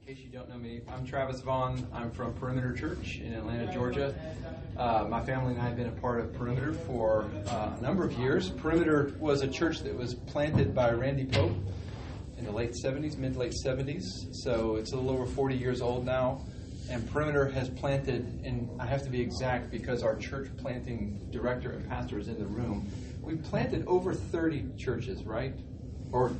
In case you don't know me, I'm Travis Vaughn. I'm from Perimeter Church in Atlanta, Georgia. My family and I have been a part of Perimeter for a number of years. Perimeter was a church that was planted by Randy Pope in the late 70s, mid-late 70s. So it's a little over 40 years old now. And Perimeter has planted, and I have to be exact because our church planting director and pastor is in the room. We've planted over 30 churches, right? Or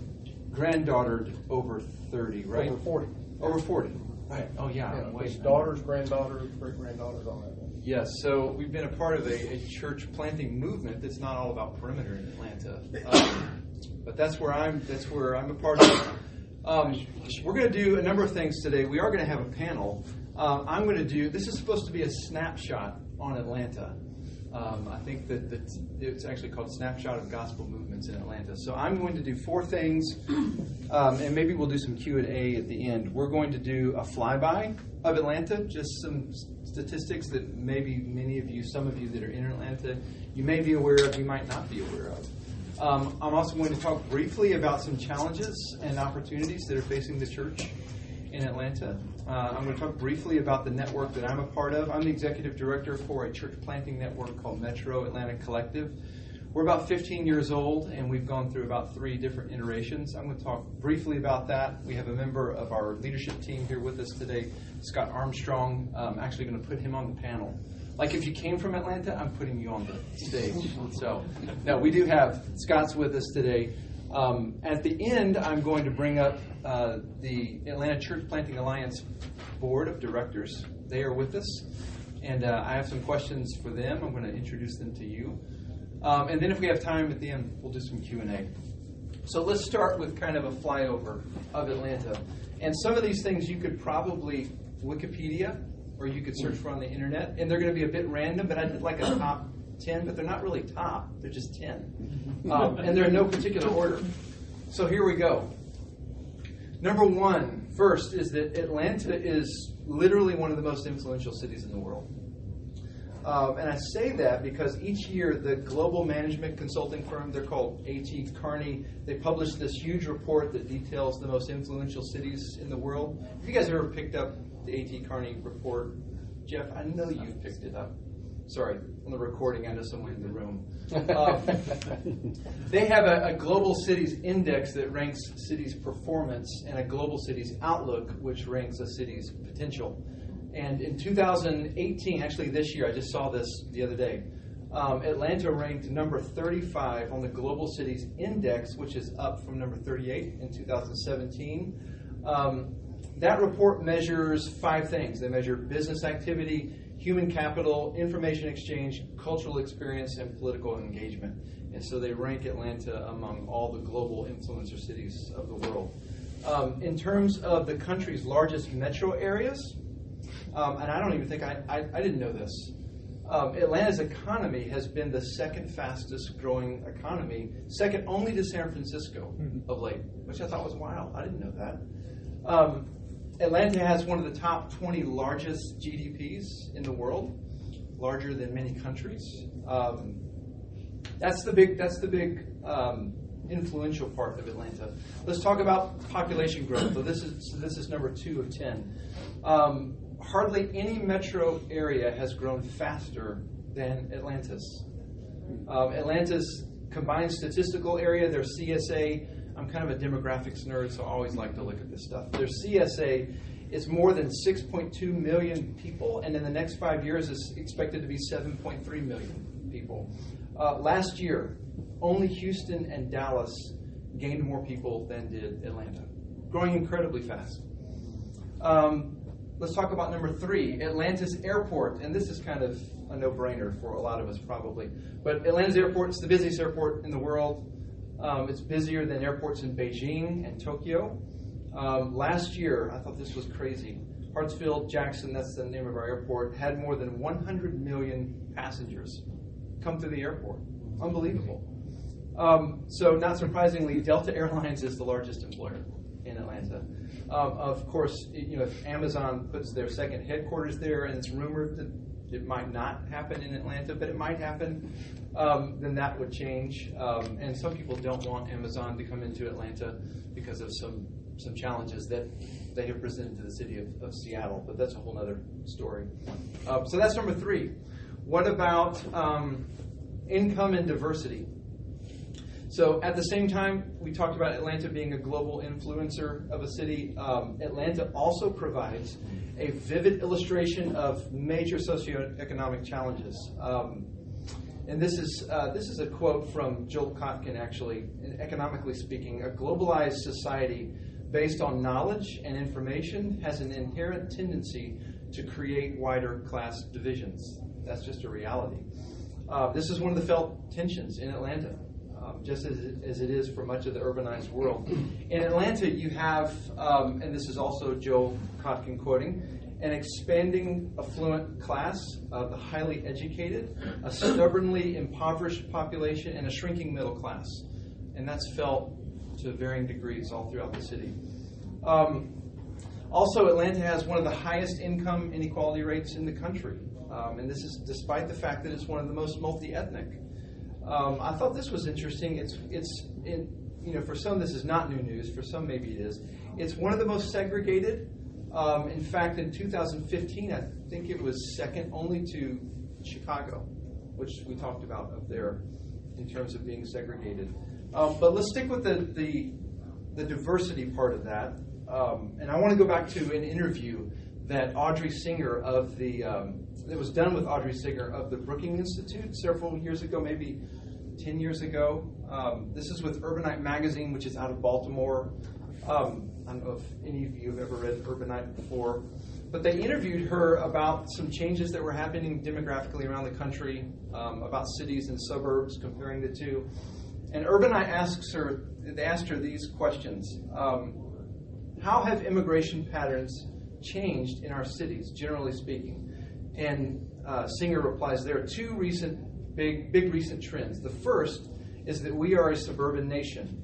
granddaughtered over 30, right? Over 40. Over 40. Right. Oh, yeah. There's daughters, granddaughters, great-granddaughters on that one. Yes. So we've been a part of a church planting movement that's not all about Perimeter in Atlanta. But that's where I'm a part of. We're going to do a number of things today. We are going to have a panel. I'm going to do, this is supposed to be a snapshot on Atlanta. I think that it's actually called Snapshot of Gospel Movements in Atlanta. So I'm going to do four things, and maybe we'll do some Q&A at the end. We're going to do a flyby of Atlanta, just some statistics that maybe many of you, some of you that are in Atlanta, you may be aware of, you might not be aware of. I'm also going to talk briefly about some challenges and opportunities that are facing the church in Atlanta. I'm going to talk briefly about the network that I'm a part of. I'm the executive director for a church planting network called Metro Atlanta Collective. We're about 15 years old, and we've gone through about 3 different iterations. I'm going to talk briefly about that. We have a member of our leadership team here with us today, Scott Armstrong. I'm actually going to put him on the panel. Like if you came from Atlanta, I'm putting you on the stage. So, no, we do have Scott's with us today. At the end, I'm going to bring up the Atlanta Church Planting Alliance Board of Directors. They are with us, and I have some questions for them. I'm going to introduce them to you. And then if we have time at the end, we'll do some Q&A. So let's start with kind of a flyover of Atlanta. And some of these things you could probably Wikipedia, or you could search for on the internet, and they're going to be a bit random, but I did like a top 10, but they're not really top, they're just 10. And they're in no particular order. So here we go. Number 1, first, is that Atlanta is literally one of the most influential cities in the world. And I say that because each year the global management consulting firm, they're called A.T. Kearney, they publish this huge report that details the most influential cities in the world. Have you guys ever picked up the A.T. Kearney report? Jeff, I know you've picked it up. Sorry, on the recording, I know someone in the room. They have a global cities index that ranks cities' performance and a global cities outlook, which ranks a city's potential. And in 2018, actually this year, I just saw this the other day, Atlanta ranked number 35 on the global cities index, which is up from number 38 in 2017. That report measures 5 things. They measure business activity, human capital, information exchange, cultural experience, and political engagement. And so they rank Atlanta among all the global influencer cities of the world. In terms of the country's largest metro areas, and I don't even think, I didn't know this, Atlanta's economy has been the second fastest growing economy, second only to San Francisco of late, which I thought was wild. I didn't know that. Atlanta has one of the top 20 largest GDPs in the world, larger than many countries. That's the big influential part of Atlanta. Let's talk about population growth. So this is number 2 of 10. Hardly any metro area has grown faster than Atlanta's. Atlanta's combined statistical area, their CSA, I'm kind of a demographics nerd, so I always like to look at this stuff. Their CSA is more than 6.2 million people, and in the next 5 years is expected to be 7.3 million people. Last year, only Houston and Dallas gained more people than did Atlanta, growing incredibly fast. Let's talk about number 3, Atlanta's airport, and this is kind of a no-brainer for a lot of us probably, but Atlanta's airport is the busiest airport in the world. It's busier than airports in Beijing and Tokyo. Last year, I thought this was crazy, Hartsfield-Jackson, that's the name of our airport, had more than 100 million passengers come through the airport. Unbelievable. So not surprisingly, Delta Airlines is the largest employer in Atlanta. Of course, if Amazon puts their second headquarters there, and it's rumored that it might not happen in Atlanta, but it might happen, then that would change. And some people don't want Amazon to come into Atlanta because of some challenges that they have presented to the city of Seattle, but that's a whole other story. So that's number 3. What about income and diversity? So at the same time, we talked about Atlanta being a global influencer of a city. Atlanta also provides a vivid illustration of major socioeconomic challenges. And this is a quote from Joel Kotkin, actually. Economically speaking, a globalized society based on knowledge and information has an inherent tendency to create wider class divisions. That's just a reality. This is one of the felt tensions in Atlanta, just as it is for much of the urbanized world. In Atlanta, you have, and this is also Joel Kotkin quoting, an expanding affluent class, the highly educated, a stubbornly impoverished population, and a shrinking middle class. And that's felt to varying degrees all throughout the city. Also, Atlanta has one of the highest income inequality rates in the country. And this is despite the fact that it's one of the most multi-ethnic. I thought this was interesting. For some this is not new news. For some maybe it is. It's one of the most segregated. In fact, in 2015, I think it was second only to Chicago, which we talked about up there in terms of being segregated. But let's stick with the diversity part of that. And I want to go back to an interview that Audrey Singer that was done with Audrey Singer of the Brookings Institute several years ago, maybe 10 years ago. This is with Urbanite Magazine, which is out of Baltimore. I don't know if any of you have ever read Urbanite before, but they interviewed her about some changes that were happening demographically around the country, about cities and suburbs, comparing the two. And Urbanite asked her these questions. How have immigration patterns changed in our cities, generally speaking? And Singer replies, there are 2 big recent trends. The first is that we are a suburban nation.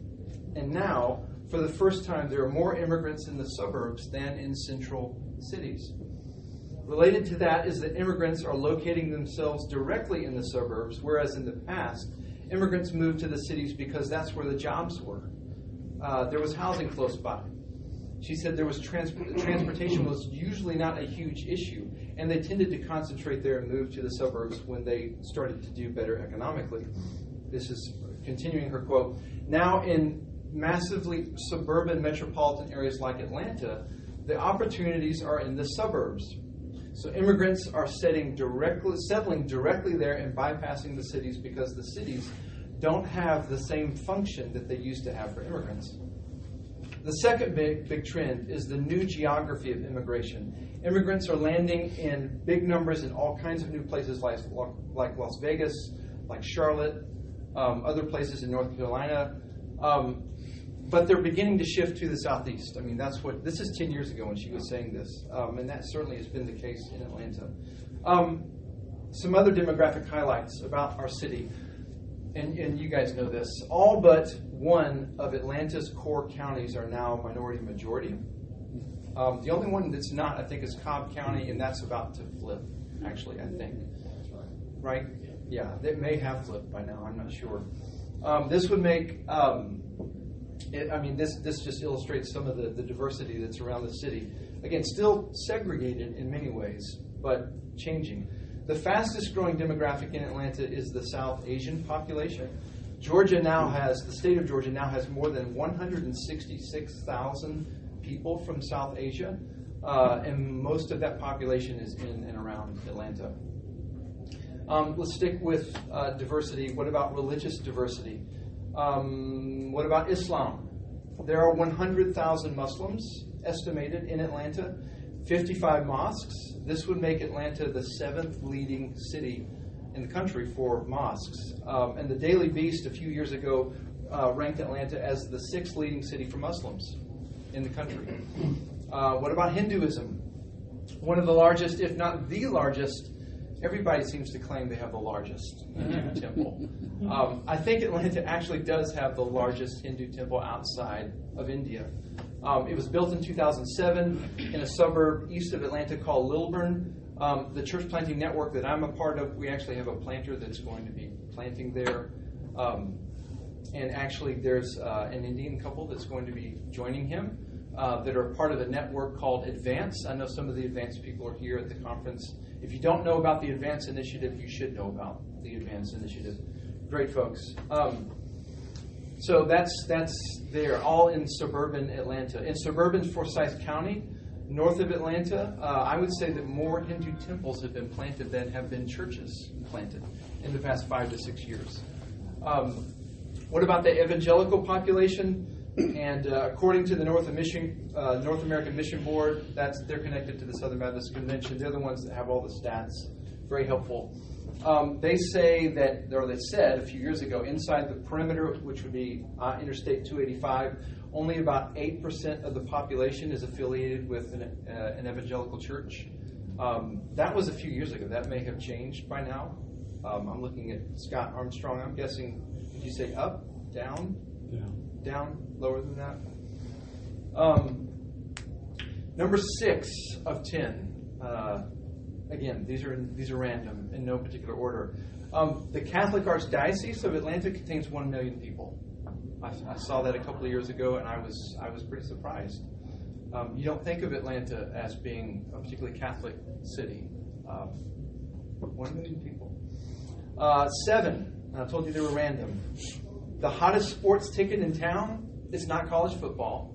And now, for the first time, there are more immigrants in the suburbs than in central cities. Related to that is that immigrants are locating themselves directly in the suburbs, whereas in the past, immigrants moved to the cities because that's where the jobs were. There was housing close by. She said there was transportation was usually not a huge issue, and they tended to concentrate there and move to the suburbs when they started to do better economically. This is continuing her quote. Now in massively suburban metropolitan areas like Atlanta, the opportunities are in the suburbs. So immigrants are settling directly there and bypassing the cities because the cities don't have the same function that they used to have for immigrants. The second big trend is the new geography of immigration. Immigrants are landing in big numbers in all kinds of new places like Las Vegas, like Charlotte, other places in North Carolina. But they're beginning to shift to the southeast. I mean, this is 10 years ago when she was saying this, and that certainly has been the case in Atlanta. Some other demographic highlights about our city, and you guys know this. All but one of Atlanta's core counties are now minority majority. The only one that's not, I think, is Cobb County, and that's about to flip, actually, I think. Right? Yeah, they may have flipped by now. I'm not sure. This would make... This just illustrates some of the diversity that's around the city. Again, still segregated in many ways, but changing. The fastest growing demographic in Atlanta is the South Asian population. The state of Georgia now has more than 166,000 people from South Asia, and most of that population is in and around Atlanta. Let's stick with diversity. What about religious diversity? What about Islam? There are 100,000 Muslims estimated in Atlanta, 55 mosques. This would make Atlanta the 7th leading city in the country for mosques. And the Daily Beast a few years ago ranked Atlanta as the 6th leading city for Muslims in the country. What about Hinduism? One of the largest, if not the largest. Everybody seems to claim they have the largest Hindu temple. I think Atlanta actually does have the largest Hindu temple outside of India. It was built in 2007 in a suburb east of Atlanta called Lilburn. The church planting network that I'm a part of, we actually have a planter that's going to be planting there. And actually, there's an Indian couple that's going to be joining him that are part of a network called Advance. I know some of the Advance people are here at the conference. If you don't know about the Advance Initiative, you should know about the Advance Initiative. Great folks. So that's there, all in suburban Atlanta. In suburban Forsyth County, north of Atlanta, I would say that more Hindu temples have been planted than have been churches planted in the past 5 to 6 years. What about the evangelical population? And according to the North American Mission Board, they're connected to the Southern Baptist Convention. They're the ones that have all the stats. Very helpful. They say that, or they said a few years ago, inside the perimeter, which would be Interstate 285, only about 8% of the population is affiliated with an evangelical church. That was a few years ago. That may have changed by now. I'm looking at Scott Armstrong. I'm guessing, did you say up, down? Down, lower than that. Number 6 of 10. Again, these are random in no particular order. The Catholic Archdiocese of Atlanta contains 1 million people. I saw that a couple of years ago, and I was pretty surprised. You don't think of Atlanta as being a particularly Catholic city. 1 million people. 7. And I told you they were random. The hottest sports ticket in town is not college football.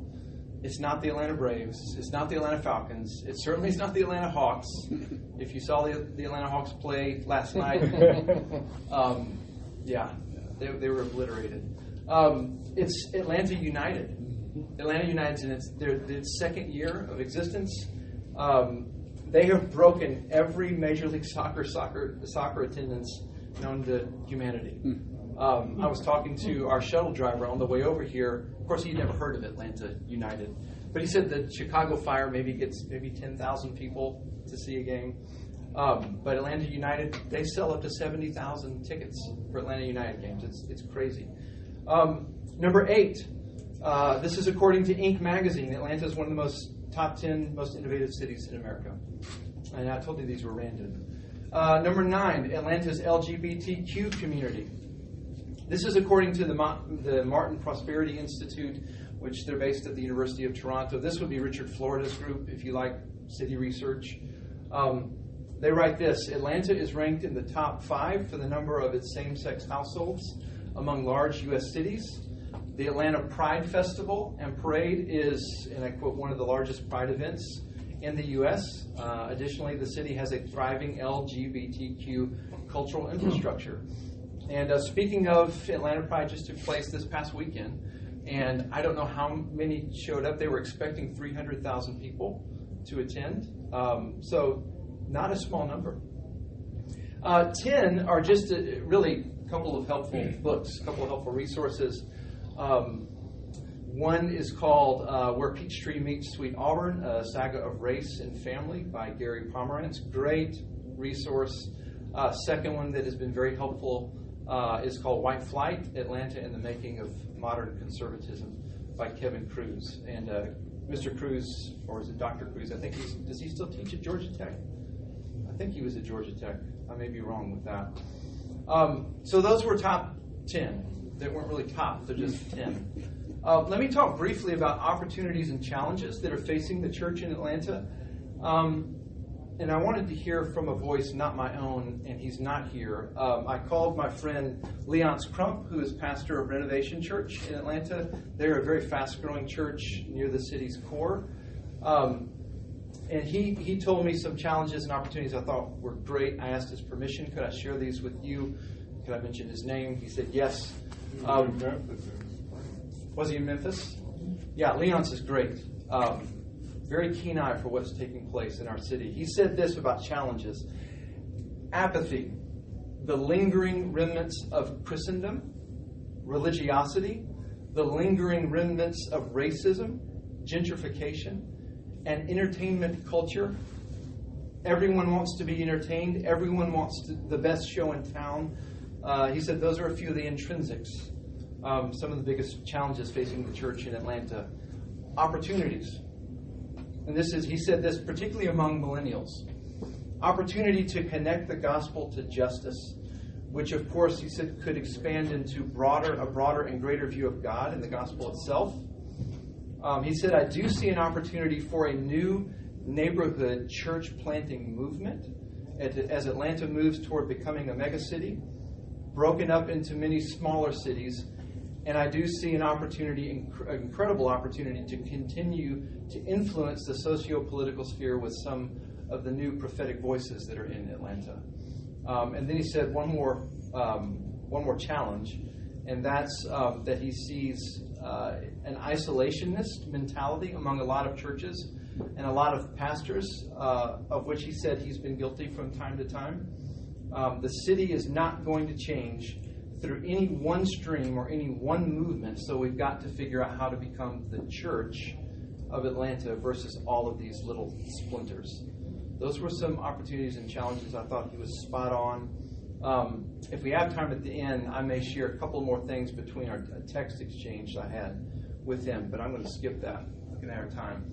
It's not the Atlanta Braves. It's not the Atlanta Falcons. It certainly is not the Atlanta Hawks. If you saw the Atlanta Hawks play last night, they were obliterated. It's Atlanta United. Atlanta United's in its second year of existence. They have broken every Major League Soccer attendance known to humanity. I was talking to our shuttle driver on the way over here. Of course, he'd never heard of Atlanta United, but he said the Chicago Fire gets 10,000 people to see a game. But Atlanta United, they sell up to 70,000 tickets for Atlanta United games. It's crazy. Number 8, this is according to Inc. magazine. Atlanta is one of the top 10 most innovative cities in America. And I told you these were random. Number 9, Atlanta's LGBTQ community. This is according to the Martin Prosperity Institute, which they're based at the University of Toronto. This would be Richard Florida's group, if you like city research. They write this: Atlanta is ranked in the top 5 for the number of its same-sex households among large U.S. cities. The Atlanta Pride Festival and Parade is, and I quote, one of the largest pride events in the U.S. Additionally, the city has a thriving LGBTQ cultural infrastructure. And speaking of, Atlanta Pride just took place this past weekend, and I don't know how many showed up. They were expecting 300,000 people to attend, so not a small number. 10 are just really a couple of helpful books, a couple of helpful resources. One is called Where Peachtree Meets Sweet Auburn, a saga of race and family by Gary Pomerantz. Great resource. Second one that has been very helpful is called White Flight, Atlanta and the Making of Modern Conservatism by Kevin Cruz. And Mr. Cruz, or is it Dr. Cruz? Does he still teach at Georgia Tech? I think he was at Georgia Tech. I may be wrong with that. So those were top 10. They weren't really top, they're just 10. Let me talk briefly about opportunities and challenges that are facing the church in Atlanta. And I wanted to hear from a voice not my own, and he's not here. I called my friend Leonce Crump, who is pastor of Renovation Church in Atlanta. They're a very fast-growing church near the city's core. And he told me some challenges and opportunities I thought were great. I asked his permission. Could I share these with you? Could I mention his name? He said yes. Was he in Memphis? Yeah, Leonce is great. Very keen eye for what's taking place in our city. He said this about challenges: apathy, the lingering remnants of Christendom, religiosity, the lingering remnants of racism, gentrification, and entertainment culture. Everyone wants to be entertained. Everyone wants the best show in town. He said those are a few of the intrinsics, some of the biggest challenges facing the church in Atlanta. Opportunities. And he said this particularly among millennials. opportunity to connect the gospel to justice, which of course he said could expand into a broader and greater view of God and the gospel itself. He said, I do see an opportunity for a new neighborhood church planting movement as Atlanta moves toward becoming a megacity, broken up into many smaller cities. And I do see an opportunity, an incredible opportunity, to continue to influence the socio-political sphere with some of the new prophetic voices that are in Atlanta. And then he said one more challenge, and that's that he sees an isolationist mentality among a lot of churches and a lot of pastors, of which he said he's been guilty from time to time. The city is not going to change through any one stream or any one movement, so we've got to figure out how to become the church of Atlanta versus all of these little splinters. Those were some opportunities and challenges. I thought he was spot on. If we have time at the end, I may share a couple more things between our text exchange I had with him, but I'm going to skip that. Looking at our time.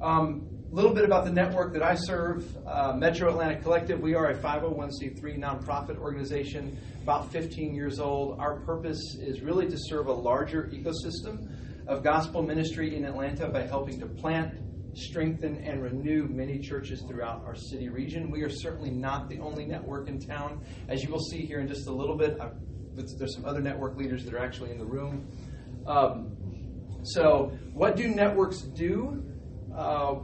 A little bit about the network that I serve, Metro Atlanta Collective. We are a 501c3 nonprofit organization, about 15 years old. Our purpose is really to serve a larger ecosystem of gospel ministry in Atlanta by helping to plant, strengthen, and renew many churches throughout our city region. We are certainly not the only network in town. As you will see here in just a little bit, there's some other network leaders that are actually in the room. So what do networks do?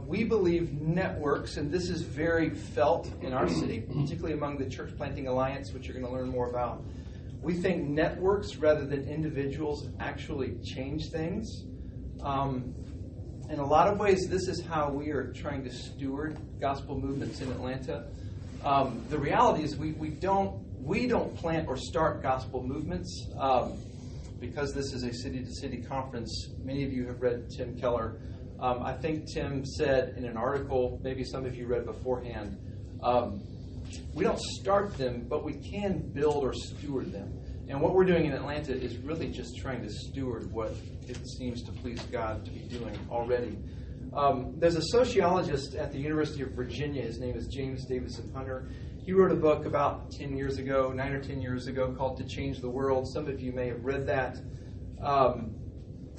We believe networks, and this is very felt in our city, particularly among the Church Planting Alliance, which you're going to learn more about. We think networks, rather than individuals, actually change things. In a lot of ways, this is how we are trying to steward gospel movements in Atlanta. The reality is we don't plant or start gospel movements because this is a city-to-city conference. Many of you have read Tim Keller. I think Tim said in an article, maybe some of you read beforehand, we don't start them, but we can build or steward them. And what we're doing in Atlanta is really just trying to steward what it seems to please God to be doing already. There's a sociologist at the University of Virginia. His name is James Davison Hunter. He wrote a book about 9 or 10 years ago, called To Change the World. Some of you may have read that.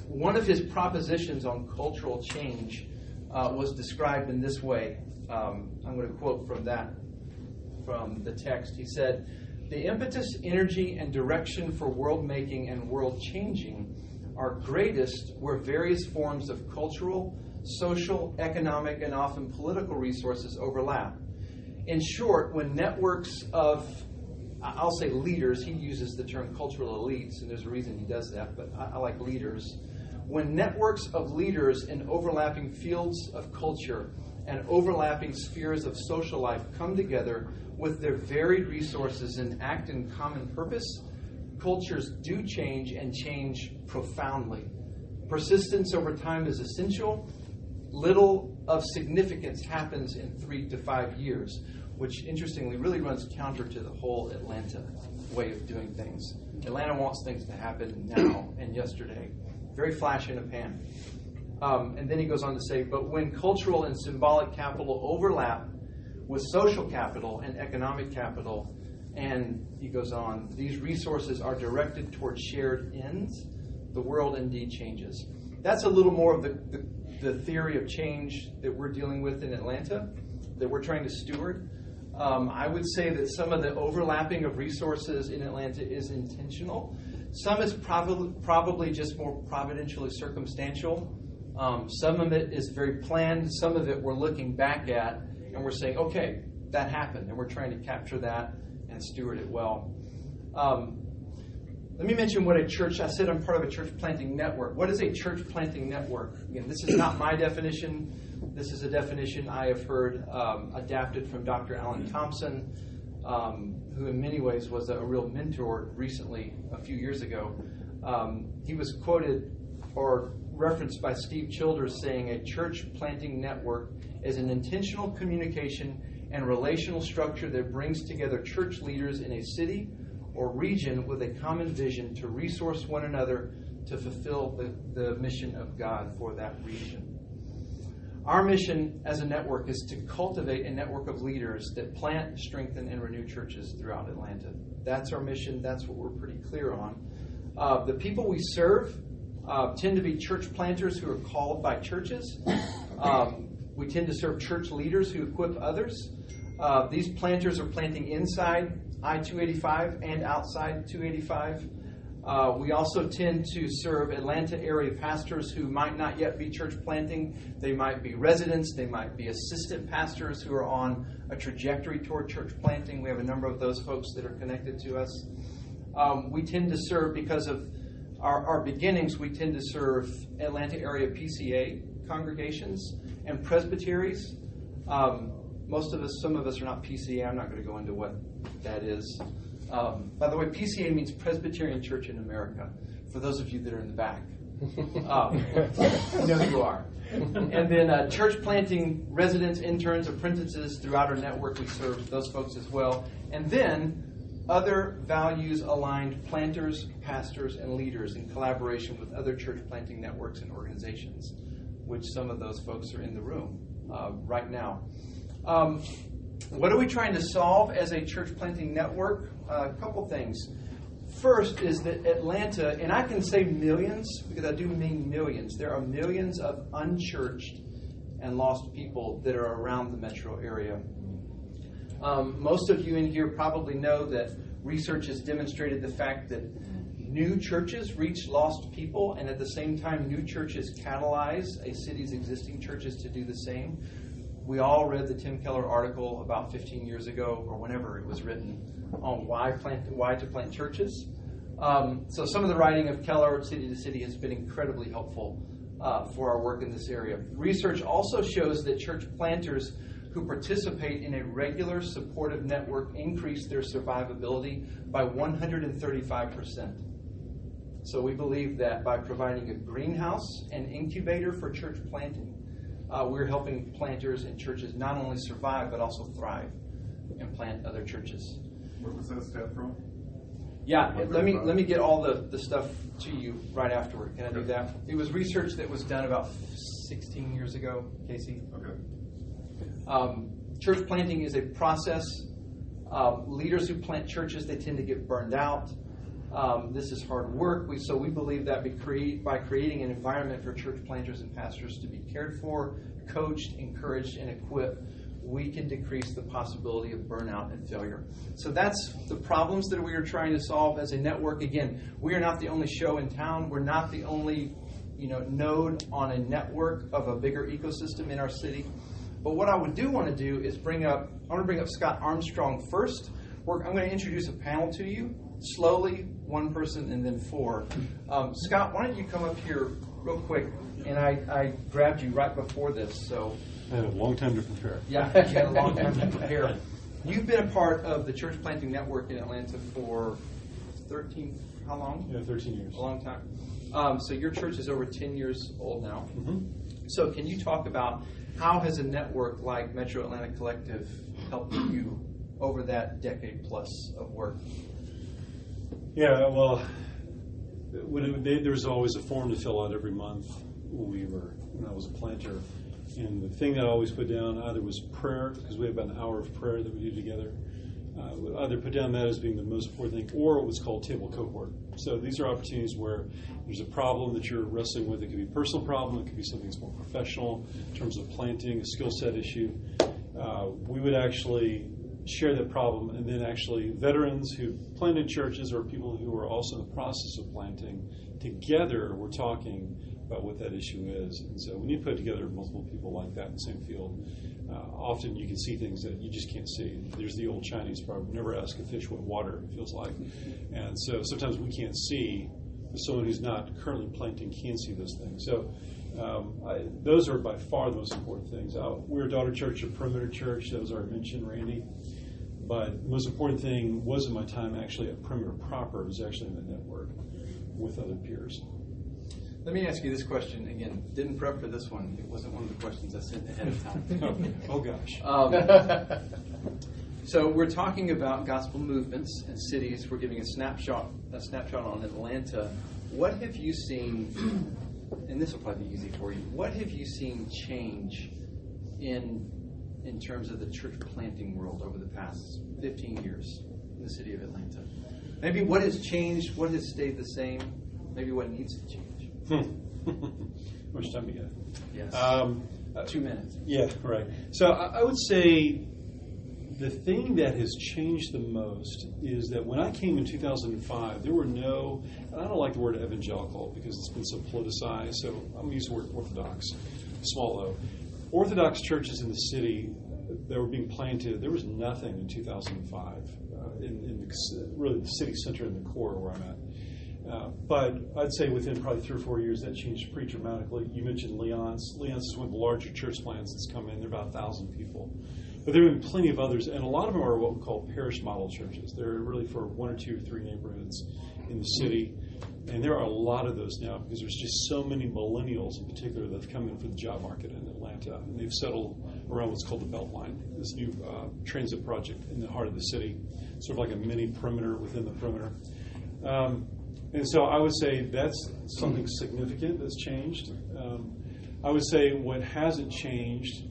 One of his propositions on cultural change was described in this way. I'm going to quote from the text. He said, "The impetus, energy, and direction for world making and world changing are greatest where various forms of cultural, social, economic, and often political resources overlap. In short, when networks of, I'll say leaders," he uses the term cultural elites, and there's a reason he does that, but I like leaders. When networks of leaders in overlapping fields of culture and overlapping spheres of social life come together with their varied resources and act in common purpose, cultures do change and change profoundly. Persistence over time is essential. Little of significance happens in 3 to 5 years, which interestingly really runs counter to the whole Atlanta way of doing things. Atlanta wants things to happen now and yesterday. Very flash in a pan. And then he goes on to say, but when cultural and symbolic capital overlap with social capital and economic capital, and he goes on, these resources are directed toward shared ends, the world indeed changes. That's a little more of the theory of change that we're dealing with in Atlanta, that we're trying to steward. I would say that some of the overlapping of resources in Atlanta is intentional. Some is probably just more providentially circumstantial. Some of it is very planned. Some of it we're looking back at and we're saying, okay, that happened, and we're trying to capture that and steward it well. Let me mention what a church, I said I'm part of a church planting network. What is a church planting network? Again, this is not my definition. This is a definition I have heard adapted from Dr. Alan Thompson, who in many ways was a real mentor recently, a few years ago. He was quoted or referenced by Steve Childers saying a church planting network is an intentional communication and relational structure that brings together church leaders in a city or region with a common vision to resource one another to fulfill the mission of God for that region. Our mission as a network is to cultivate a network of leaders that plant, strengthen, and renew churches throughout Atlanta. That's our mission. That's what we're pretty clear on. The people we serve tend to be church planters who are called by churches. We tend to serve church leaders who equip others. These planters are planting inside I-285 and outside 285. We also tend to serve Atlanta area pastors who might not yet be church planting. They might be residents. They might be assistant pastors who are on a trajectory toward church planting. We have a number of those folks that are connected to us. We tend to serve, because of our beginnings, we tend to serve Atlanta area PCA congregations and presbyteries. Some of us are not PCA. I'm not going to go into what that is. By the way, PCA means Presbyterian Church in America, for those of you that are in the back. You know who you are. And then church planting residents, interns, apprentices throughout our network. We serve those folks as well. And then other values-aligned planters, pastors, and leaders in collaboration with other church planting networks and organizations, which some of those folks are in the room right now. What are we trying to solve as a church planting network? A couple things. First is that Atlanta, and I can say millions because I do mean millions, there are millions of unchurched and lost people that are around the metro area. Most of you in here probably know that research has demonstrated the fact that new churches reach lost people, and at the same time, new churches catalyze a city's existing churches to do the same. We all read the Tim Keller article about 15 years ago, or whenever it was written, on why to plant churches. So some of the writing of Keller, City to City, has been incredibly helpful for our work in this area. Research also shows that church planters who participate in a regular supportive network increase their survivability by 135%. So we believe that by providing a greenhouse and incubator for church planting, we're helping planters and churches not only survive but also thrive and plant other churches. Where was that stat from? Yeah, let me get all the stuff to you right afterward. Can I do that? It was research that was done about 16 years ago, Casey. Okay. Church planting is a process. Leaders who plant churches, they tend to get burned out. This is hard work. So we believe that by creating an environment for church planters and pastors to be cared for, coached, encouraged, and equipped, we can decrease the possibility of burnout and failure. So that's the problems that we are trying to solve as a network. Again, we are not the only show in town. We're not the only node on a network of a bigger ecosystem in our city. But what I want to do is bring up Scott Armstrong first. I'm going to introduce a panel to you, slowly, one person and then four. Scott, why don't you come up here real quick? And I grabbed you right before this, so... I had a long time to prepare. Yeah, you had a long time to prepare. You've been a part of the Church Planting Network in Atlanta for 13, how long? Yeah, 13 years. A long time. So your church is over 10 years old now. Mm-hmm. So can you talk about how has a network like Metro Atlanta Collective helped you over that decade plus of work? Yeah, well, there was always a form to fill out every month when I was a planter. And the thing that I always put down either was prayer, because we have about an hour of prayer that we do together. Either put down that as being the most important thing, or what was called table cohort. So these are opportunities where there's a problem that you're wrestling with. It could be a personal problem. It could be something that's more professional in terms of planting, a skill set issue. We would actually share that problem, and then actually veterans who planted churches or people who are also in the process of planting, together we're talking about what that issue is. And so when you put together multiple people like that in the same field, often you can see things that you just can't see. There's the old Chinese proverb, never ask a fish what water feels like. And so sometimes we can't see, but someone who's not currently planting can see those things. So those are by far the most important things. We're a daughter church, a perimeter church. That was already mentioned, Randy. But the most important thing wasn't my time actually at perimeter proper. It was actually in the network with other peers. Let me ask you this question again. Didn't prep for this one. It wasn't one of the questions I sent ahead of time. Oh gosh. So we're talking about gospel movements and cities. We're giving a snapshot on Atlanta. What have you seen and this will probably be easy for you. What have you seen change in terms of the church planting world over the past 15 years in the city of Atlanta? Maybe what has changed, what has stayed the same, maybe what needs to change. How much time do you got? Yes. 2 minutes. Yeah, right. So I would say the thing that has changed the most is that when I came in 2005, there were no, and I don't like the word evangelical because it's been so politicized, so I'm going to use the word orthodox, small o. Orthodox churches in the city that were being planted, there was nothing in 2005 in really the city center and the core where I'm at. But I'd say within probably 3 or 4 years, that changed pretty dramatically. You mentioned Leon's. Leon's is one of the larger church plants that's come in. There are about 1,000 people. But there have been plenty of others, and a lot of them are what we call parish model churches. They're really for 1 or 2 or 3 neighborhoods in the city. And there are a lot of those now because there's just so many millennials in particular that have come in for the job market in Atlanta. And they've settled around what's called the Beltline, this new transit project in the heart of the city, sort of like a mini perimeter within the perimeter. And so I would say that's something significant that's changed. I would say what hasn't changed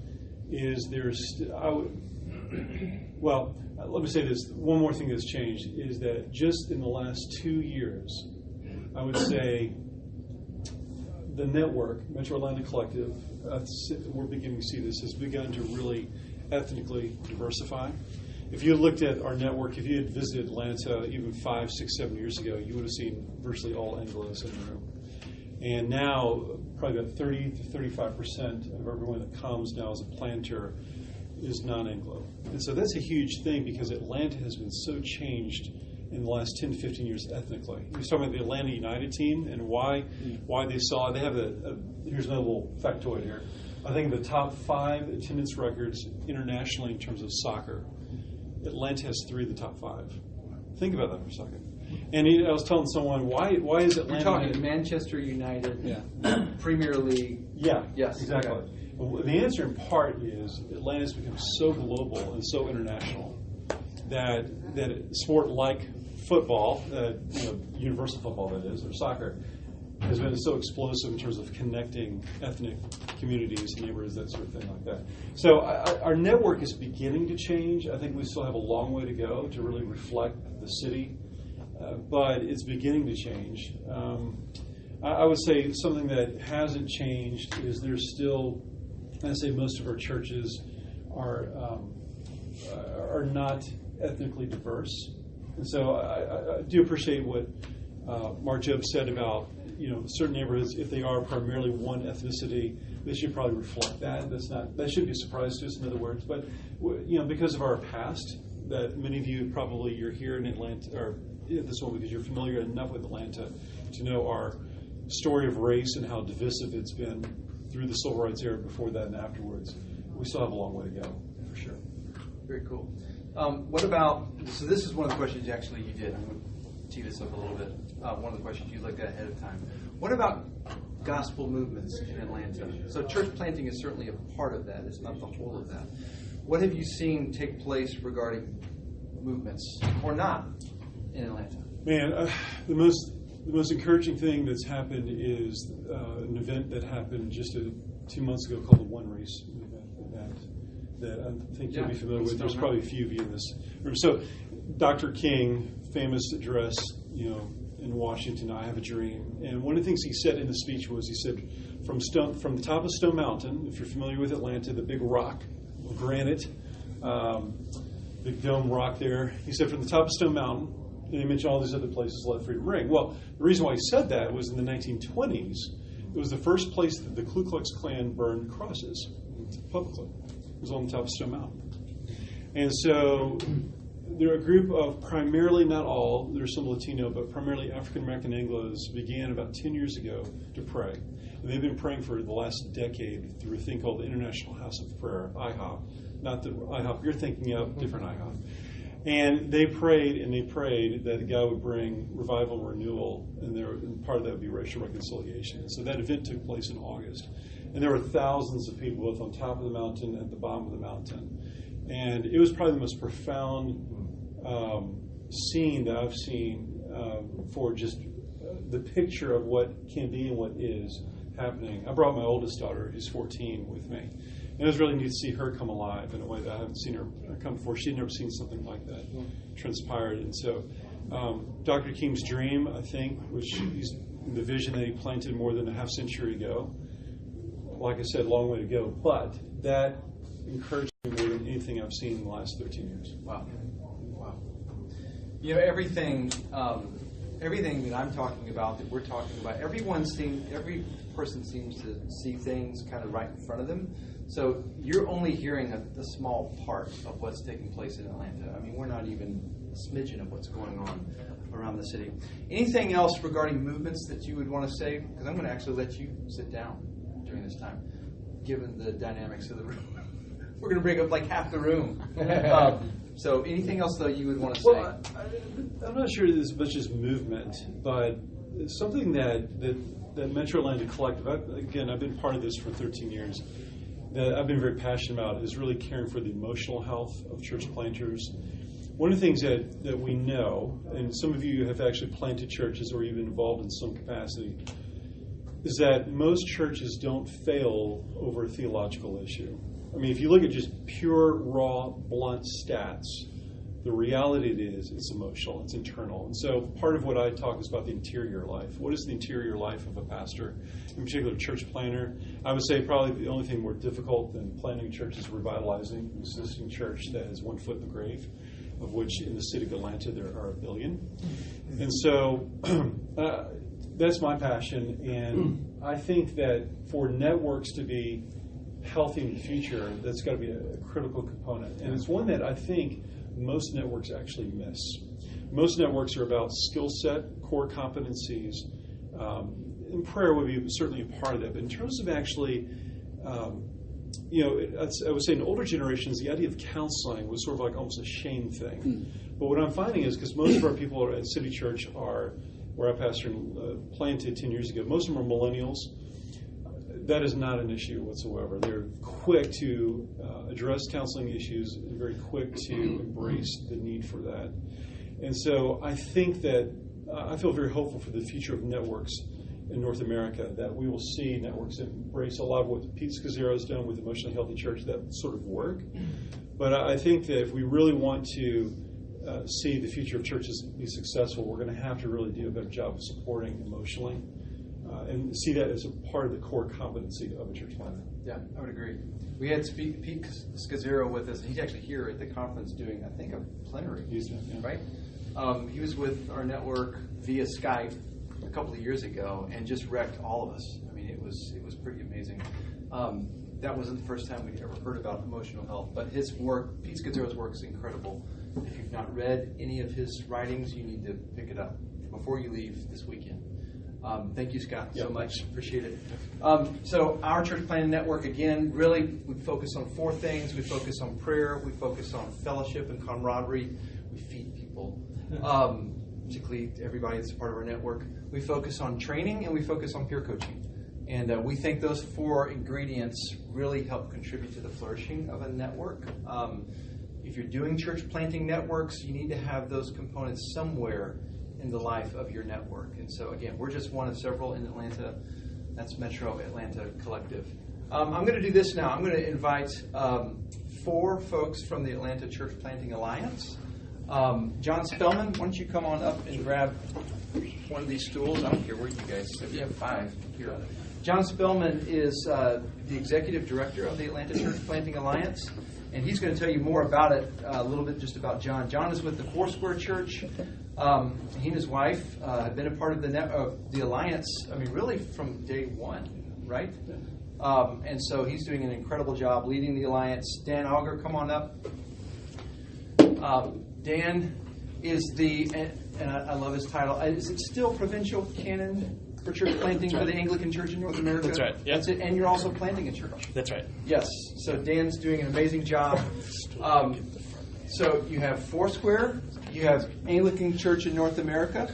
is let me say this. One more thing that's changed is that just in the last 2 years, I would say the network, Metro Atlanta Collective, we're beginning to see this, has begun to really ethnically diversify. If you looked at our network, if you had visited Atlanta even 5, 6, 7 years ago, you would have seen virtually all Anglos in the room. And now, probably about 30 to 35% of everyone that comes now as a planter is non-Anglo. And so that's a huge thing because Atlanta has been so changed in the last 10 to 15 years ethnically. He was talking about the Atlanta United team and why they saw, they have here's another little factoid here. I think the top 5 attendance records internationally in terms of soccer, Atlanta has 3 of the top 5. Think about that for a second. And I was telling someone, why is Atlanta... You're talking Manchester United, Premier League. Yeah, yes, exactly. Okay. Well, the answer in part is Atlanta has become so global and so international that a sport like football, universal football that is, or soccer, has been so explosive in terms of connecting ethnic communities, neighborhoods, that sort of thing like that. So our network is beginning to change. I think we still have a long way to go to really reflect the city, but it's beginning to change. I would say something that hasn't changed is there's still, I'd say most of our churches are not ethnically diverse. And so I do appreciate what Mark Job said about certain neighborhoods, if they are primarily one ethnicity, they should probably reflect that. That shouldn't be a surprise to us, in other words. But because of our past, that many of you probably you're here in Atlanta, or this one because you're familiar enough with Atlanta to know our story of race and how divisive it's been through the civil rights era, before that and afterwards. We still have a long way to go, for sure. Very cool. What about, so this is one of the questions actually you did. I'm going to tee this up a little bit. One of the questions you looked at ahead of time. What about gospel movements in Atlanta? So church planting is certainly a part of that. It's not the whole of that. What have you seen take place regarding movements, or not, in Atlanta? Man, the most encouraging thing that's happened is an event that happened just 2 months ago called the One Race event that I think you'll be familiar with. There's probably a few of you in this room. So Dr. King, famous address, in Washington, I have a dream. And one of the things he said in the speech was, he said, from the top of Stone Mountain, if you're familiar with Atlanta, the big rock, granite, big dome rock there, he said from the top of Stone Mountain, and he mentioned all these other places, let freedom ring. Well, the reason why he said that was in the 1920s, it was the first place that the Ku Klux Klan burned crosses publicly. It was on the top of Stone Mountain. And so there are a group of primarily, not all, there's some Latino, but primarily African-American Anglos began about 10 years ago to pray. And they've been praying for the last decade through a thing called the International House of Prayer, IHOP. Not the IHOP you're thinking of, different IHOP. And they prayed that God would bring revival and renewal, and part of that would be racial reconciliation. So that event took place in August. And there were thousands of people both on top of the mountain and at the bottom of the mountain. And it was probably the most profound scene that I've seen for just the picture of what can be and what is happening. I brought my oldest daughter, who's 14, with me. And it was really neat to see her come alive in a way that I haven't seen her come before. She'd never seen something like that transpired. And so Dr. King's dream, I think, which he's the vision that he planted more than a half century ago. Like I said, long way to go. But that encouraged me more than anything I've seen in the last 13 years. Wow. You know, everything that I'm talking about, that we're talking about, every person seems to see things kind of right in front of them. So you're only hearing a small part of what's taking place in Atlanta. I mean, we're not even a smidgen of what's going on around the city. Anything else regarding movements that you would want to say? Because I'm going to actually let you sit down during this time, given the dynamics of the room. We're going to break up like half the room. So anything else, though, you would want to say? Well, I'm not sure as much as movement, but something that Metro Atlanta Collective, I've been part of this for 13 years, that I've been very passionate about is really caring for the emotional health of church planters. One of the things that we know, and some of you have actually planted churches or even involved in some capacity, is that most churches don't fail over a theological issue. I mean, if you look at just pure, raw, blunt stats, the reality is it's emotional, it's internal. And so part of what I talk is about the interior life. What is the interior life of a pastor, in particular a church planter? I would say probably the only thing more difficult than planting a church is revitalizing an existing church that has one foot in the grave, of which in the city of Atlanta there are 1 billion. And so that's my passion, and I think that for networks to be healthy in the future, that's got to be a critical component. And it's one that I think most networks actually miss. Most networks are about skill set, core competencies, and prayer would be certainly a part of that. But in terms of actually, I would say in older generations, the idea of counseling was sort of like almost a shame thing. But what I'm finding is, because most of our people at City Church are, where I pastored, planted 10 years ago, most of them are millennials. That is not an issue whatsoever. They're quick to address counseling issues and very quick to embrace the need for that. And so I think that I feel very hopeful for the future of networks in North America, that we will see networks that embrace a lot of what Pete Scazzero has done with Emotionally Healthy Church, that sort of work. But I think that if we really want to see the future of churches be successful, we're going to have to really do a better job of supporting emotionally. And see that as a part of the core competency of a church planter. Yeah, I would agree. We had Pete Scazzero with us, and he's actually here at the conference doing, I think, a plenary. Right? He was with our network via Skype a couple of years ago and just wrecked all of us. I mean, it was pretty amazing. That wasn't the first time we'd ever heard about emotional health, but his work, Pete Scazzero's work, is incredible. If you've not read any of his writings, you need to pick it up before you leave this weekend. Thank you, Scott, so much. Appreciate it. So our church planting network, again, really we focus on 4 things. We focus on prayer. We focus on fellowship and camaraderie. We feed people, particularly everybody that's a part of our network. We focus on training, and we focus on peer coaching. And we think those 4 ingredients really help contribute to the flourishing of a network. If you're doing church planting networks, you need to have those components somewhere in the life of your network. And so, again, we're just one of several in Atlanta. That's Metro Atlanta Collective. I'm going to do this now. I'm going to invite 4 folks from the Atlanta Church Planting Alliance. John Spellman, why don't you come on up and grab one of these stools? I don't care where you guys sit. We have 5 here. John Spellman is the executive director of the Atlanta Church Planting Alliance, and he's going to tell you more about it, a little bit just about John. John is with the Foursquare Church. He and his wife have been a part of the Alliance, I mean, really from day one, right? And so he's doing an incredible job leading the Alliance. Dan Auger, come on up. Dan is and I love his title, is it still Provincial Canon for Church Planting for the Anglican Church in North America? That's right. Yep. That's it. And you're also planting a church. That's right. Yes. So Dan's doing an amazing job. So you have Foursquare, you have Anglican Church in North America.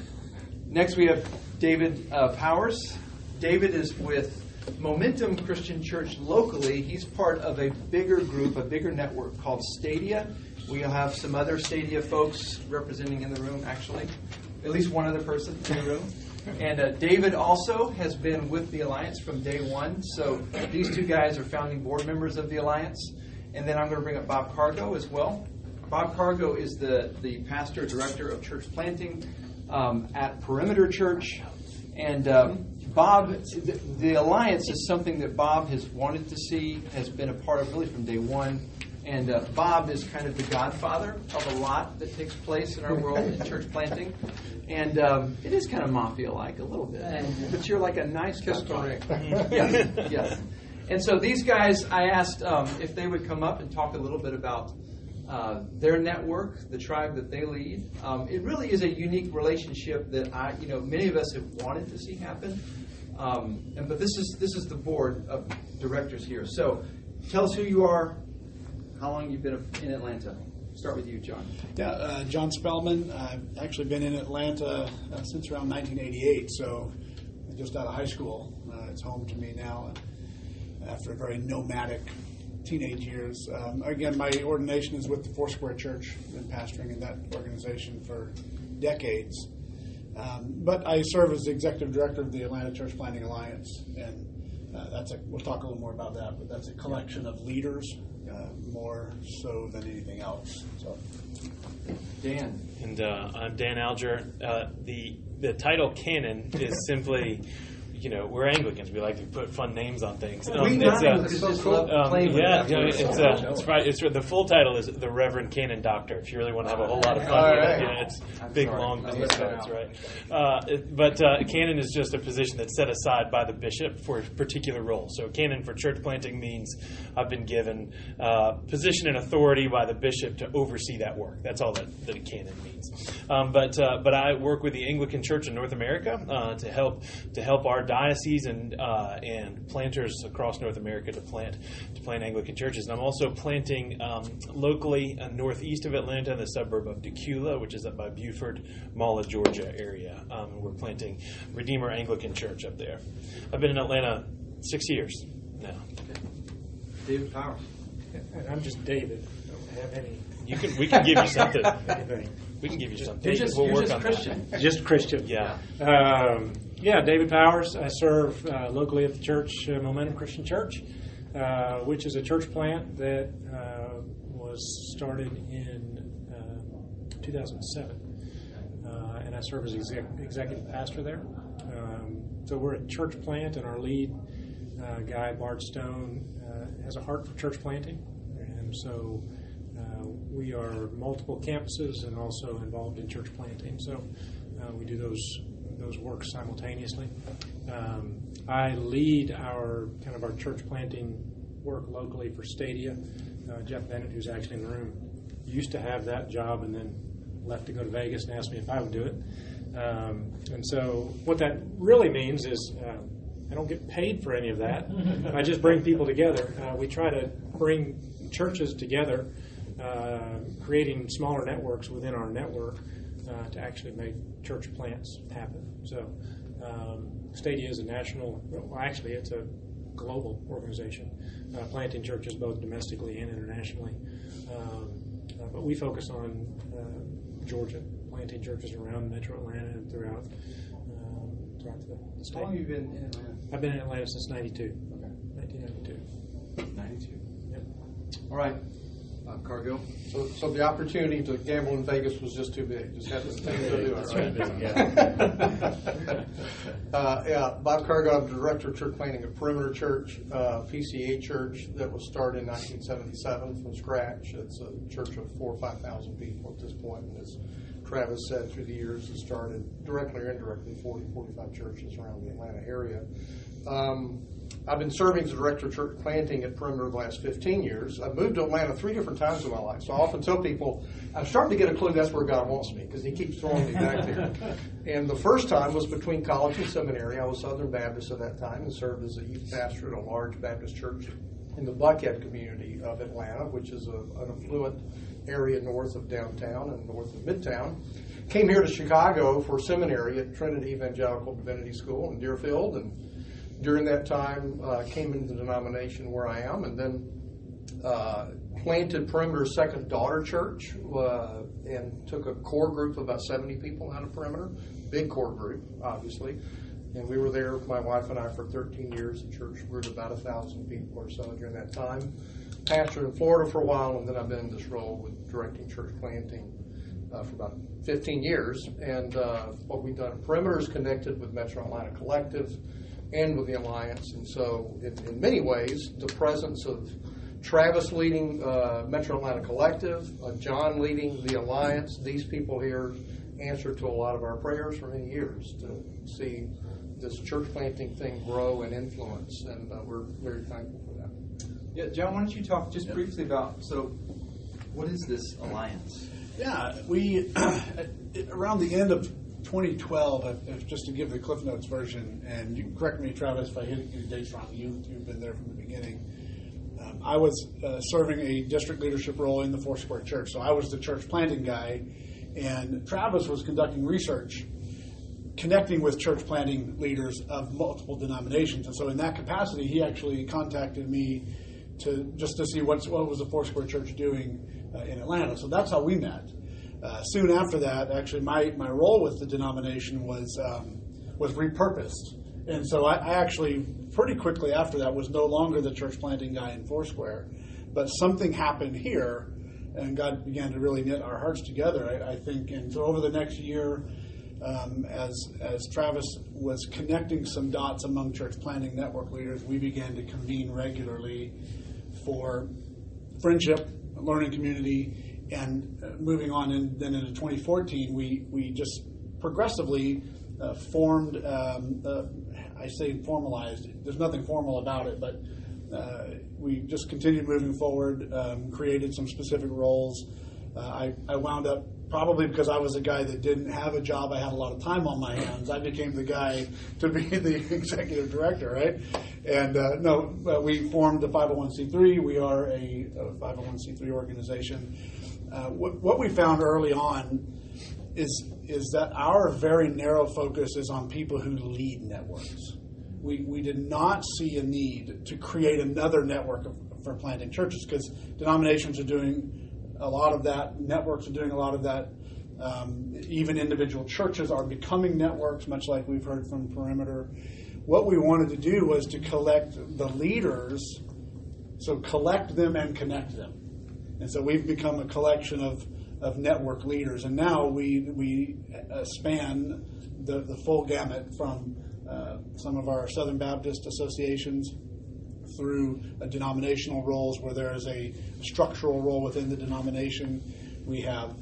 Next we have David Powers. David is with Momentum Christian Church locally. He's part of a bigger group, a bigger network called Stadia. We'll have some other Stadia folks representing in the room, actually. At least one other person in the room. And David also has been with the Alliance from day one. So these two guys are founding board members of the Alliance. And then I'm going to bring up Bob Cargo as well. Bob Cargo is the pastor director of church planting at Perimeter Church. And Bob, the Alliance is something that Bob has wanted to see, has been a part of really from day one. And Bob is kind of the godfather of a lot that takes place in our world in church planting. And it is kind of mafia-like a little bit. But you're like a nice godfather. Yes. And so these guys, I asked if they would come up and talk a little bit about their network, the tribe that they lead. It really is a unique relationship that many of us have wanted to see happen. But this is the board of directors here. So tell us who you are, how long you've been in Atlanta. Start with you, John. Yeah, John Spellman. I've actually been in Atlanta since around 1988, so just out of high school. It's home to me now after a very nomadic teenage years. Again, my ordination is with the Foursquare Church. Been pastoring in that organization for decades. But I serve as the executive director of the Atlanta Church Planting Alliance, and we'll talk a little more about that, but that's a collection of leaders, more so than anything else. So, Dan. And I'm Dan Alger. The title canon is simply, we're Anglicans. We like to put fun names on things. The full title is the Reverend Canon Doctor. If you really want to have a whole lot of fun with it, it's big, long episodes, right? But canon is just a position that's set aside by the bishop for a particular role. So canon for church planting means I've been given position and authority by the bishop to oversee that work. That's all that a canon means. But I work with the Anglican Church in North America to help our diocese and planters across North America to plant Anglican churches. And I'm also planting locally northeast of Atlanta in the suburb of Decula, which is up by Buford, Mala, Georgia area. And we're planting Redeemer Anglican Church up there. I've been in Atlanta 6 years now. Okay. David Powers. And I'm just David. I don't have any. We can give you something. Anything. We can give you something. You're just Christian. Just Christian. Yeah. David Powers. I serve locally at the church, Momentum Christian Church, which is a church plant that was started in 2007. And I serve as executive pastor there. So we're a church plant, and our lead guy, Bart Stone, has a heart for church planting. And so we are multiple campuses and also involved in church planting. So we do those works simultaneously. I lead our church planting work locally for Stadia. Jeff Bennett, who's actually in the room, used to have that job and then left to go to Vegas and asked me if I would do it. And so what that really means is I don't get paid for any of that. I just bring people together. We try to bring churches together, creating smaller networks within our network to actually make church plants happen. So Stadia is a national, it's a global organization, planting churches both domestically and internationally. But we focus on Georgia, planting churches around Metro Atlanta and throughout the state. How long have you been in Atlanta? I've been in Atlanta since 92. Okay. 1992. 92. Yep. All right. Cargo. So the opportunity to gamble in Vegas was just too big. Just had to do it. That's right? Bob Cargo, I'm director of church planting at Perimeter Church, PCA church that was started in 1977 from scratch. It's a church of 4,000 or 5,000 people at this point, and as Travis said, through the years, has started directly or indirectly 40, 45 churches around the Atlanta area. I've been serving as a director of church planting at Perimeter the last 15 years. I've moved to Atlanta 3 different times in my life. So I often tell people, I'm starting to get a clue that's where God wants me, because he keeps throwing me back there. And the first time was between college and seminary. I was Southern Baptist at that time and served as a youth pastor at a large Baptist church in the Buckhead community of Atlanta, which is an affluent area north of downtown and north of Midtown. Came here to Chicago for seminary at Trinity Evangelical Divinity School in Deerfield, and during that time came into the denomination where I am, and then planted Perimeter's second daughter church and took a core group of about 70 people out of Perimeter, big core group, obviously. And we were there, my wife and I, for 13 years. The church grew to about 1,000 people or so during that time. Pastored in Florida for a while, and then I've been in this role with directing church planting for about 15 years. And what we've done at Perimeter is connected with Metro Atlanta Collective and with the Alliance. And so in many ways, the presence of Travis leading Metro Atlanta Collective, John leading the Alliance, these people here answer to a lot of our prayers for many years to see this church planting thing grow and influence, and we're very thankful for that. Yeah, John, why don't you talk just briefly about, so what is this alliance? Yeah, we, around the end of 2012, just to give the Cliff Notes version, and you can correct me, Travis, if I hit your dates wrong, you've been there from the beginning. I was serving a district leadership role in the Foursquare Church, so I was the church planting guy, and Travis was conducting research, connecting with church planting leaders of multiple denominations. And so in that capacity, he actually contacted me to see what was the Foursquare Church doing in Atlanta. So that's how we met. Soon after that, actually, my role with the denomination was repurposed. And so I actually, pretty quickly after that, was no longer the church planting guy in Foursquare. But something happened here, and God began to really knit our hearts together, I think. And so over the next year, as Travis was connecting some dots among church planting network leaders, we began to convene regularly for friendship, learning community, and moving on. And then into 2014, we just progressively formed, I say formalized, there's nothing formal about it, but we just continued moving forward, created some specific roles. I wound up, probably because I was a guy that didn't have a job, I had a lot of time on my hands, I became the guy to be the executive director, right? And we formed the 501c3. We are a 501c3 organization. What we found early on is that our very narrow focus is on people who lead networks. We did not see a need to create another network for planting churches, because denominations are doing a lot of that, networks are doing a lot of that. Even individual churches are becoming networks, much like we've heard from Perimeter. What we wanted to do was to collect the leaders, so collect them and connect them. And so we've become a collection of network leaders. And now we span the full gamut from some of our Southern Baptist associations through denominational roles where there is a structural role within the denomination. We have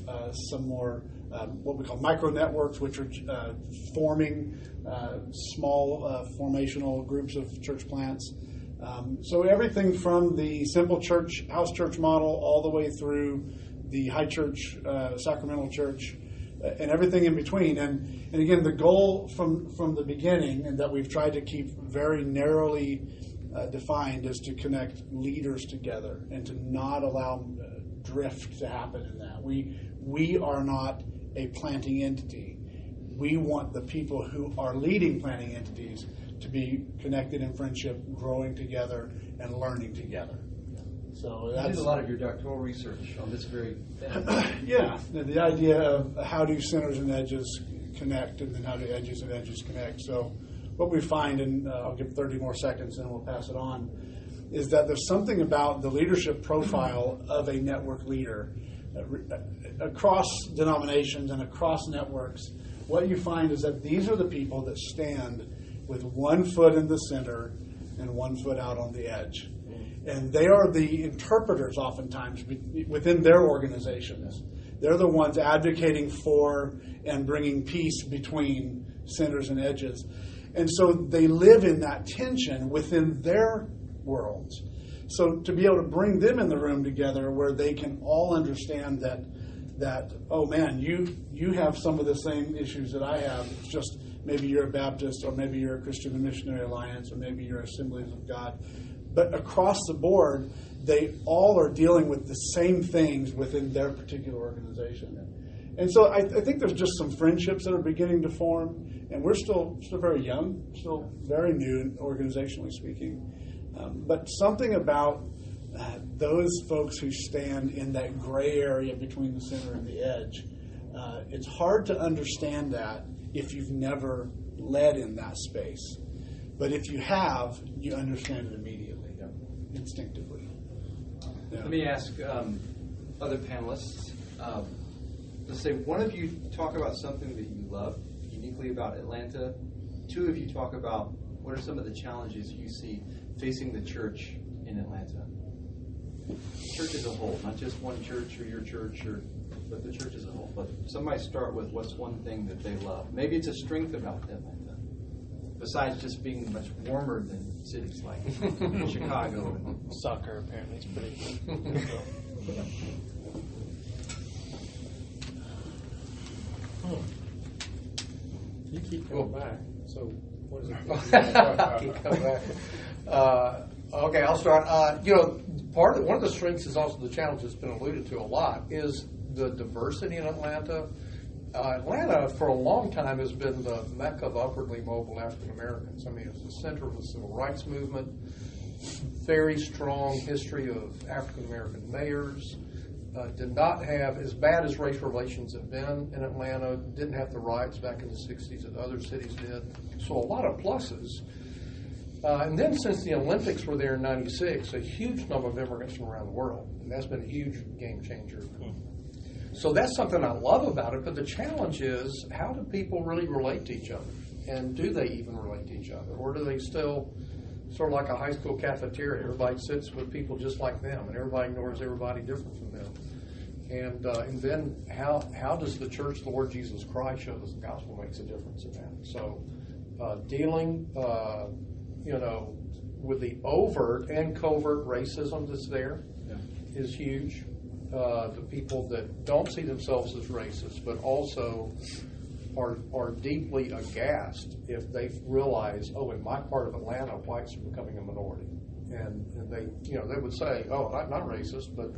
some more what we call micro networks, which are forming small formational groups of church plants. So everything from the simple church, house church model, all the way through the high church, Sacramental church, and everything in between. And again, the goal from the beginning, and that we've tried to keep very narrowly defined, is to connect leaders together and to not allow drift to happen in that. We are not a planting entity. We want the people who are leading planting entities to be connected in friendship, growing together, and learning together. So you did a lot of your doctoral research on this very thing. Yeah, the idea of how do centers and edges connect, and then how do edges and edges connect. So what we find, and I'll give 30 more seconds and we'll pass it on, is that there's something about the leadership profile of a network leader across denominations and across networks. What you find is that these are the people that stand with one foot in the center and one foot out on the edge. And they are the interpreters oftentimes within their organizations. They're the ones advocating for and bringing peace between centers and edges. And so they live in that tension within their worlds. So to be able to bring them in the room together where they can all understand that oh man, you have some of the same issues that I have. It's just maybe you're a Baptist, or maybe you're a Christian Missionary Alliance, or maybe you're Assemblies of God. But across the board, they all are dealing with the same things within their particular organization. And so I think there's just some friendships that are beginning to form, and we're still very young, still very new organizationally speaking. But something about those folks who stand in that gray area between the center and the edge, it's hard to understand that if you've never led in that space. But if you have, you understand it immediately, instinctively. Yeah. Let me ask other panelists. Let's say one of you talk about something that you love uniquely about Atlanta. Two of you talk about what are some of the challenges you see facing the church in Atlanta. Church as a whole, not just one church or your church, but the church as a whole. But somebody start with what's one thing that they love. Maybe it's a strength about Atlanta, besides just being much warmer than cities like Chicago. And Soccer, apparently, it's pretty good. You keep going back. So what is it? Keep coming back. Okay, I'll start. One of the strengths is also the challenge that's been alluded to a lot is the diversity in Atlanta. Atlanta, for a long time, has been the mecca of upwardly mobile African Americans. I mean, it was the center of the civil rights movement. Very strong history of African American mayors. Did not have, as bad as race relations have been in Atlanta, didn't have the riots back in the 60s that other cities did. So a lot of pluses. And then since the Olympics were there in 96, a huge number of immigrants from around the world. And that's been a huge game changer. So that's something I love about it. But the challenge is, how do people really relate to each other? And do they even relate to each other? Or do they still, sort of like a high school cafeteria, everybody sits with people just like them, and everybody ignores everybody different from them? And then how does the church, the Lord Jesus Christ, show that the gospel makes a difference in that? So dealing, with the overt and covert racism that's there is huge. The people that don't see themselves as racist, but also are deeply aghast if they realize, in my part of Atlanta, whites are becoming a minority, and they would say, I'm not racist, but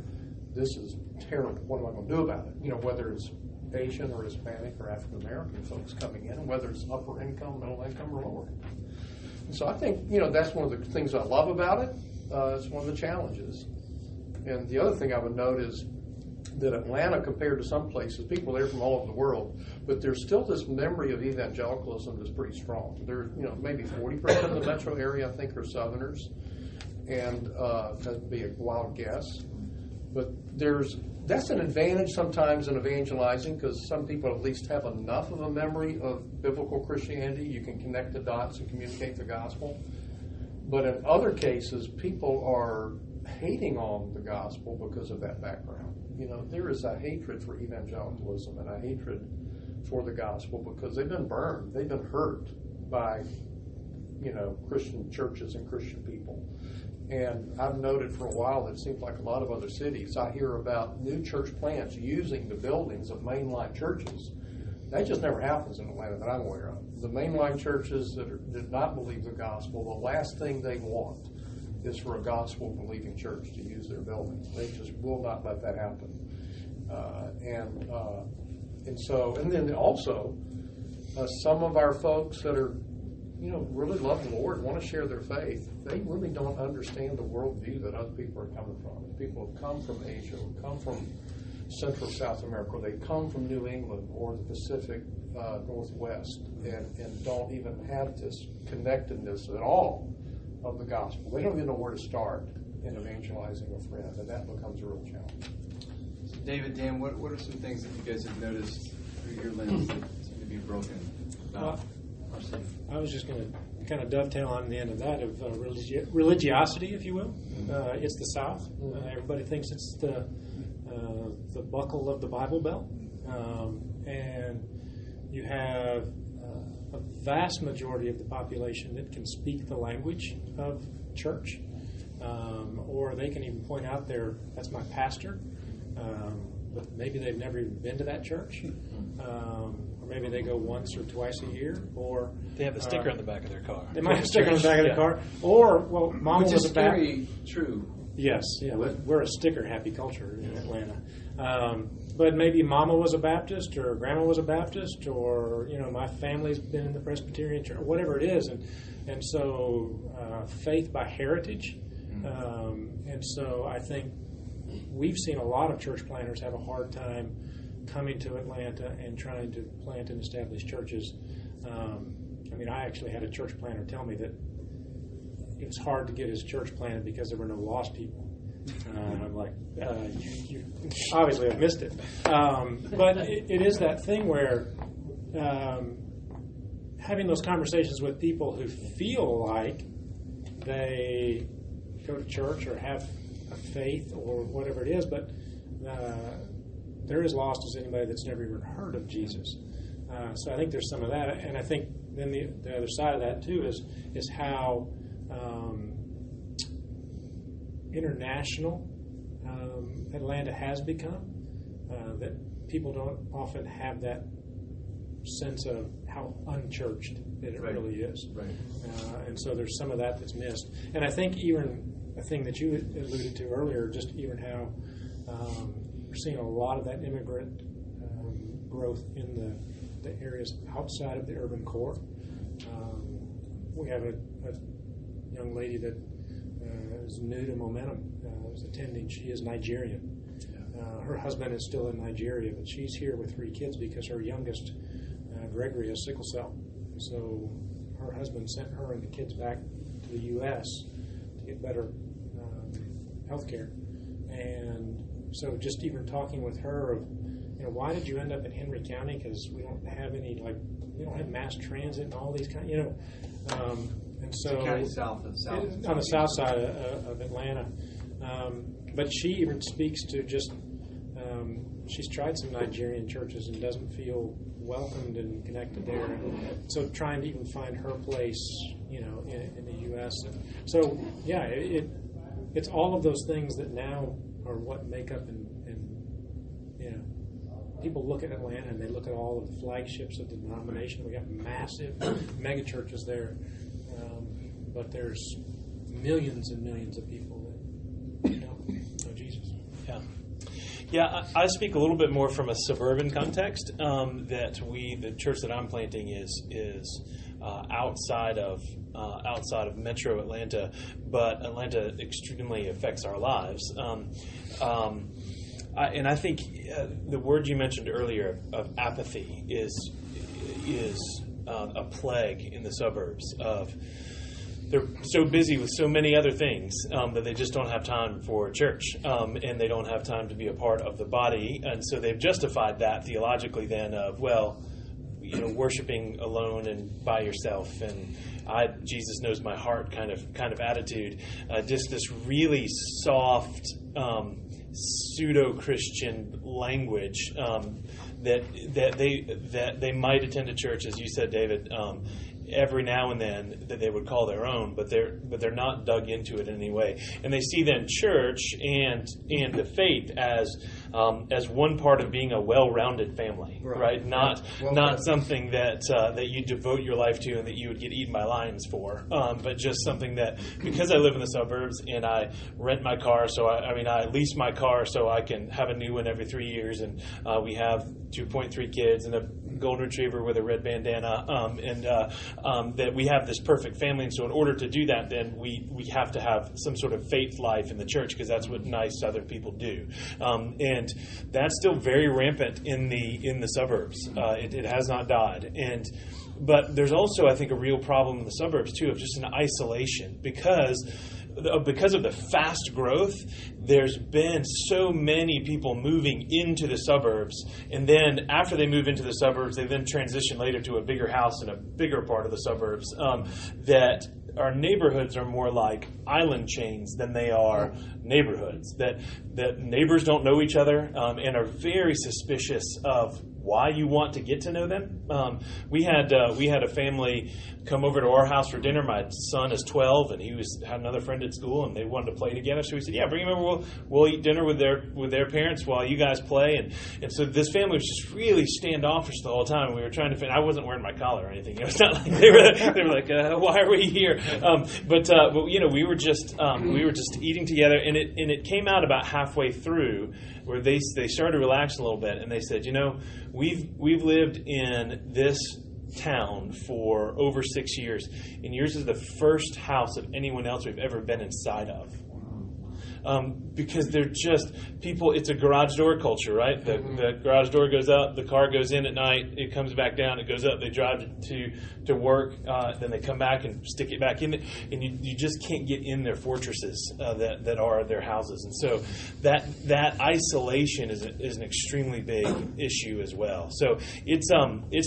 this is terrible. What am I going to do about it? Whether it's Asian or Hispanic or African American folks coming in, whether it's upper income, middle income, or lower income. And so I think that's one of the things I love about it. It's one of the challenges. And the other thing I would note is that Atlanta, compared to some places, people are there from all over the world, but there's still this memory of evangelicalism that's pretty strong. There, maybe 40% of the metro area, I think, are Southerners, and that'd be a wild guess. But that's an advantage sometimes in evangelizing, because some people at least have enough of a memory of biblical Christianity. You can connect the dots and communicate the gospel. But in other cases, people are hating on the gospel because of that background. There is a hatred for evangelicalism and a hatred for the gospel because they've been burned. They've been hurt by, Christian churches and Christian people. And I've noted for a while that it seems like a lot of other cities, I hear about new church plants using the buildings of mainline churches. That just never happens in Atlanta that I'm aware of. The mainline churches that did not believe the gospel, the last thing they want is for a gospel-believing church to use their buildings. They just will not let that happen. And then also, some of our folks that are, really love the Lord, want to share their faith, they really don't understand the worldview that other people are coming from. People have come from Asia, or come from Central South America, or they come from New England or the Pacific Northwest, and don't even have this connectedness at all of the gospel. They don't even know where to start in evangelizing a friend, and that becomes a real challenge. So David, Dan, what are some things that you guys have noticed through your lens that seem to be broken about our city? I was just going to kind of dovetail on the end of that of religiosity, if you will. It's the South. Everybody thinks it's the buckle of the Bible Belt, and you have a vast majority of the population that can speak the language of church, or they can even point out that's my pastor, but maybe they've never even been to that church, or maybe they go once or twice a year, or they have a sticker on the back of their car. They might have a sticker on the back of the car, or mama Which was is a Baptist. very true. Yes, we're a sticker-happy culture in Atlanta. But maybe mama was a Baptist, or grandma was a Baptist, or my family's been in the Presbyterian church, whatever it is, and so faith by heritage And so I think we've seen a lot of church planters have a hard time coming to Atlanta and trying to plant and establish churches. I actually had a church planter tell me that it was hard to get his church planted because there were no lost people. I'm like, you obviously have missed it. But it is that thing where having those conversations with people who feel like they go to church or have a faith or whatever it is, but they're as lost as anybody that's never even heard of Jesus. So I think there's some of that, and I think then the other side of that too is how international Atlanta has become. That people don't often have that sense of how unchurched that it really is. Right. And so there's some of that that's missed. And I think even a thing that you alluded to earlier, just even how we're seeing a lot of that immigrant growth in the areas outside of the urban core. We have a young lady that is new to Momentum, is attending. She is Nigerian. Her husband is still in Nigeria, but she's here with 3 kids because her youngest, Gregory, has sickle cell. So her husband sent her and the kids back to the U.S. to get better health care. And so just even talking with her of, why did you end up in Henry County? Because we don't have any, we don't have mass transit and all these kind, and so County south of South. on the south side of Atlanta. But she even speaks to just, she's tried some Nigerian churches and doesn't feel welcomed and connected there. And so trying to even find her place, in the U.S. And so, yeah, it's all of those things that now are what make up and people look at Atlanta and they look at all of the flagships of the denomination. We got massive mega churches there, but there's millions and millions of people that know Jesus. Yeah. Yeah, I speak a little bit more from a suburban context. That the church that I'm planting is outside of Metro Atlanta, but Atlanta extremely affects our lives. And I think the word you mentioned earlier of apathy is a plague in the suburbs. They're so busy with so many other things that they just don't have time for church, and they don't have time to be a part of the body. And so they've justified that theologically then of, worshiping alone and by yourself, and Jesus knows my heart kind of attitude. Just this really soft pseudo-Christian language that they might attend a church, as you said, David, every now and then that they would call their own, but they're not dug into it in any way, and they see then church and the faith as one part of being a well-rounded family, right? Not something that you devote your life to and that you would get eaten by lions for, but just something that, because I live in the suburbs and I rent my car, so I lease my car so I can have a new one every 3 years, and we have 2.3 kids and a golden retriever with a red bandana, that we have this perfect family. And so in order to do that, then we have to have some sort of faith life in the church, because that's what nice Southern people do. And that's still very rampant in the suburbs. It has not died. But there's also, I think, a real problem in the suburbs too of just an isolation, because of the fast growth. There's been so many people moving into the suburbs, and then after they move into the suburbs, they then transition later to a bigger house in a bigger part of the suburbs, that our neighborhoods are more like island chains than they are neighborhoods, that neighbors don't know each other, and are very suspicious of why you want to get to know them. We had a family come over to our house for dinner. My son is 12, and he had another friend at school, and they wanted to play together. So we said, "Yeah, bring him over. We'll eat dinner with their parents while you guys play." And so this family was just really standoffish the whole time. We were trying to. I wasn't wearing my collar or anything. It's not like they were like, "Why are we here?" But we were just eating together, and it came out about halfway through where they started to relax a little bit, and they said, We've lived in this town for over 6 years, and yours is the first house of anyone else we've ever been inside of. because they're just people. It's a garage door culture, right? The garage door goes up, the car goes in at night, it comes back down, it goes up, they drive to work, then they come back and stick it back in, and you just can't get in their fortresses that are their houses, and so that isolation is an extremely big issue as well. So it's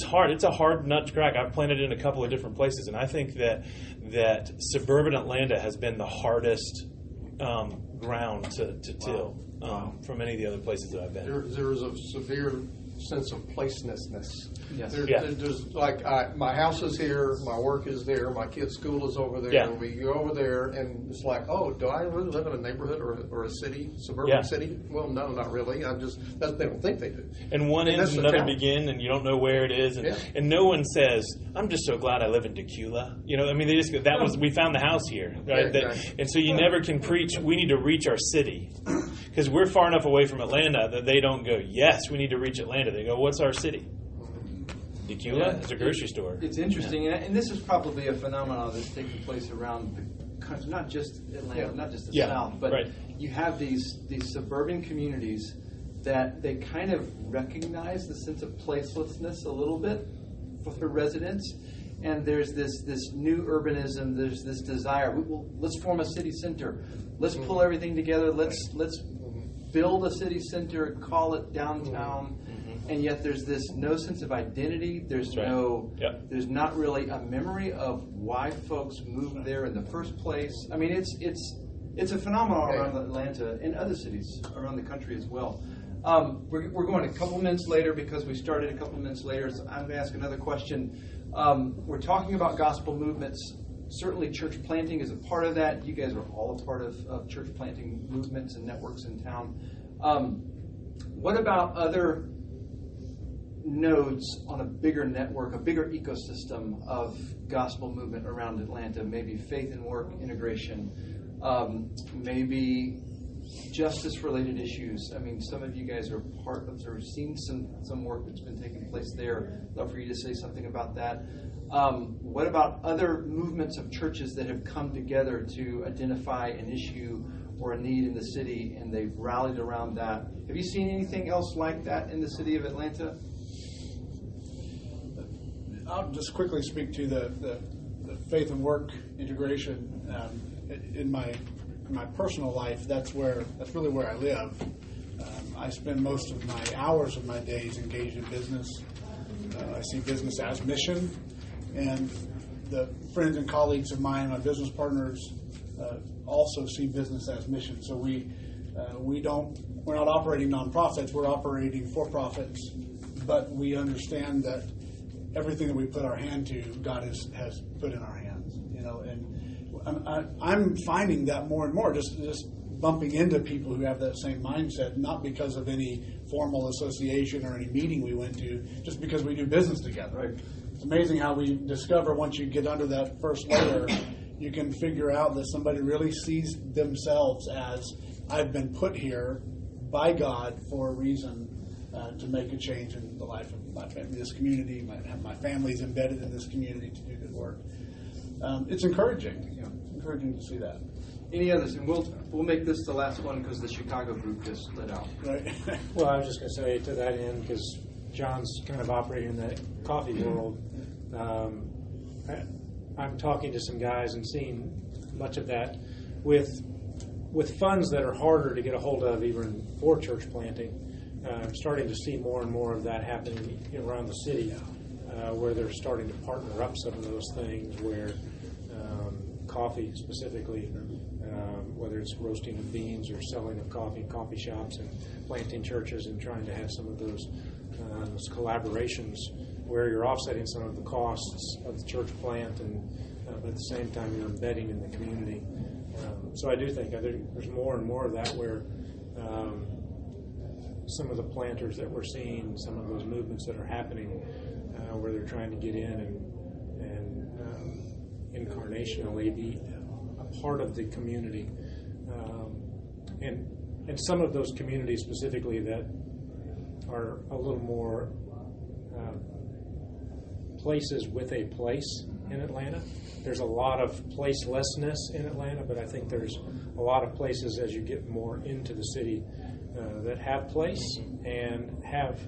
hard. It's a hard nut to crack. I've planted in a couple of different places, and I think that suburban Atlanta has been the hardest ground to till from any of the other places that I've been. There is a severe sense of placelessness. Yes. There's like my house is here, my work is there, my kid's school is over there. Yeah. We go over there, and it's like, oh, do I really live in a neighborhood or a city, suburban city? Well, no, not really. They don't think they do. And one end and another begin, and you don't know where it is, and no one says, "I'm just so glad I live in Decula." I mean, they just go, we found the house here, right? Yeah, exactly. And so you never can preach. We need to reach our city because we're far enough away from Atlanta that they don't go, "Yes, we need to reach Atlanta." They go, "What's our city?" Decula? It's a grocery store. It's interesting, and this is probably a phenomenon that's taking place around the country, not just Atlanta, not just the South, but you have these suburban communities that they kind of recognize the sense of placelessness a little bit for their residents, and there's this new urbanism, there's this desire, let's form a city center, let's pull everything together, let's build a city center, call it downtown. And yet there's this no sense of identity. There's there's not really a memory of why folks moved there in the first place. I mean, it's a phenomenon around Atlanta and other cities around the country as well. We're going a couple minutes later because we started a couple minutes later. So I'm going to ask another question. We're talking about gospel movements. Certainly church planting is a part of that. You guys are all a part of church planting movements and networks in town. What about other nodes on a bigger network, a bigger ecosystem of gospel movement around Atlanta? Maybe faith and work integration, maybe justice-related issues. I mean, some of you guys are part of, or seen some work that's been taking place there. I'd love for you to say something about that. What about other movements of churches that have come together to identify an issue or a need in the city, and they've rallied around that? Have you seen anything else like that in the city of Atlanta? I'll just quickly speak to the faith and work integration. In my personal life, that's really where I live. I spend most of my hours of my days engaged in business. I see business as mission, and the friends and colleagues of mine, my business partners, also see business as mission. So we're not operating nonprofits, we're operating for-profits, but we understand that everything that we put our hand to, God has put in our hands, and I'm finding that more and more, just bumping into people who have that same mindset, not because of any formal association or any meeting we went to, just because we do business together. Right? It's amazing how we discover once you get under that first layer, you can figure out that somebody really sees themselves as, I've been put here by God for a reason to make a change in the life of my family, this community. My family's embedded in this community to do good work. It's encouraging. It's encouraging to see that. Any others? And we'll make this the last one because the Chicago group just lit out. Right. Well, I was just going to say to that end, because John's kind of operating in that coffee world. I'm talking to some guys and seeing much of that with funds that are harder to get a hold of even for church planting. I'm starting to see more and more of that happening around the city, where they're starting to partner up some of those things where coffee specifically, whether it's roasting of beans or selling of coffee in coffee shops and planting churches and trying to have some of those collaborations where you're offsetting some of the costs of the church plant, but at the same time you're embedding in the community. So I do think there's more and more of that where some of the planters that we're seeing, some of those movements that are happening, where they're trying to get in and incarnationally be a part of the community, and some of those communities specifically that are a little more places with a place, in Atlanta. There's a lot of placelessness in Atlanta, but I think there's a lot of places as you get more into the city that have place and have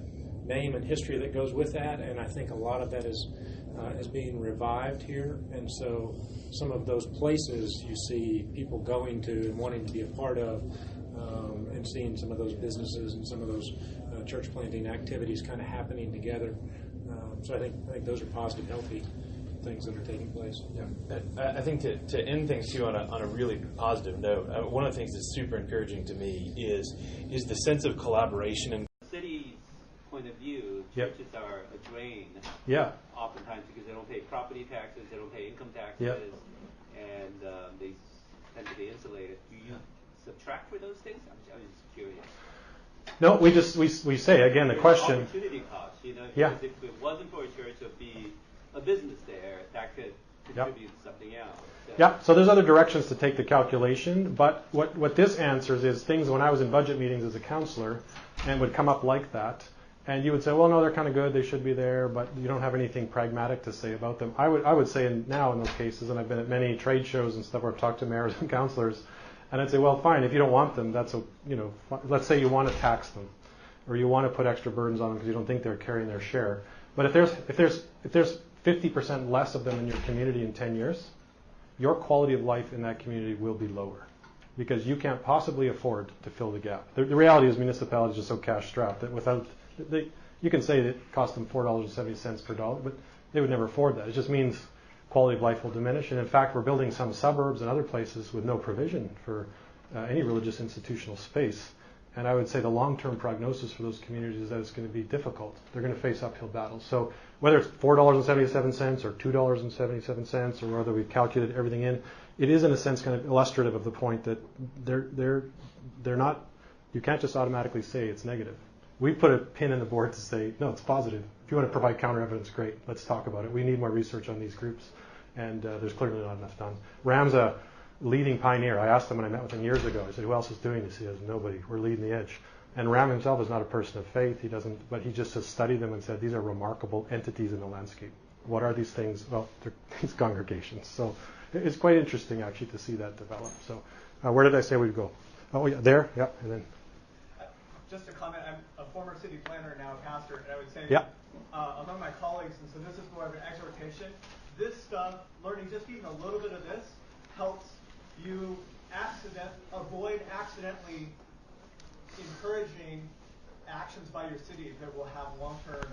name and history that goes with that, and I think a lot of that is being revived here. And so some of those places you see people going to and wanting to be a part of, and seeing some of those businesses and some of those church planting activities kind of happening together. So I think those are positive, healthy things that are taking place. Yeah. I think to end things too on a really positive note, one of the things that's super encouraging to me is the sense of collaboration and city's point of view. Yep. Churches are a drain. Yeah. Oftentimes because they don't pay property taxes, they don't pay income taxes, Yep. and they tend to be insulated. Do you subtract for those things? I'm just curious. No, we say again the question. Opportunity cost, Yeah. because if it wasn't for a church, it would be a business there that could contribute something else. So. Yeah, so there's other directions to take the calculation, but what this answers is things when I was in budget meetings as a counselor and would come up like that, and you would say, well, no, they're kind of good, they should be there, but you don't have anything pragmatic to say about them. I would say now in those cases, and I've been at many trade shows and stuff where I've talked to mayors and counselors, and I'd say, well, fine, if you don't want them, let's say you want to tax them, or you want to put extra burdens on them because you don't think they're carrying their share. But if there's 50% less of them in your community in 10 years, your quality of life in that community will be lower because you can't possibly afford to fill the gap. The reality is municipalities are so cash strapped that you can say that it costs them $4.70 per dollar, but they would never afford that. It just means quality of life will diminish. And in fact, we're building some suburbs and other places with no provision for any religious institutional space. And I would say the long-term prognosis for those communities is that it's going to be difficult. They're going to face uphill battles. So whether it's $4.77 or $2.77 or whether we've calculated everything in, it is in a sense kind of illustrative of the point that they're not, you can't just automatically say it's negative. We put a pin in the board to say, no, it's positive. If you want to provide counter evidence, great. Let's talk about it. We need more research on these groups. And there's clearly not enough done. Ram's a leading pioneer. I asked him when I met with him years ago. I said, who else is doing this? He says, nobody. We're leading the edge. And Ram himself is not a person of faith. He doesn't, but he just has studied them and said, these are remarkable entities in the landscape. What are these things? Well, they're these congregations. So it's quite interesting, actually, to see that develop. So where did I say we'd go? Oh, yeah, there. Yeah, and then. Just a comment. I'm a former city planner, now a pastor, and I would say among my colleagues, and so this is more of an exhortation, this stuff, learning just even a little bit of this, helps you avoid accidentally encouraging actions by your city that will have long-term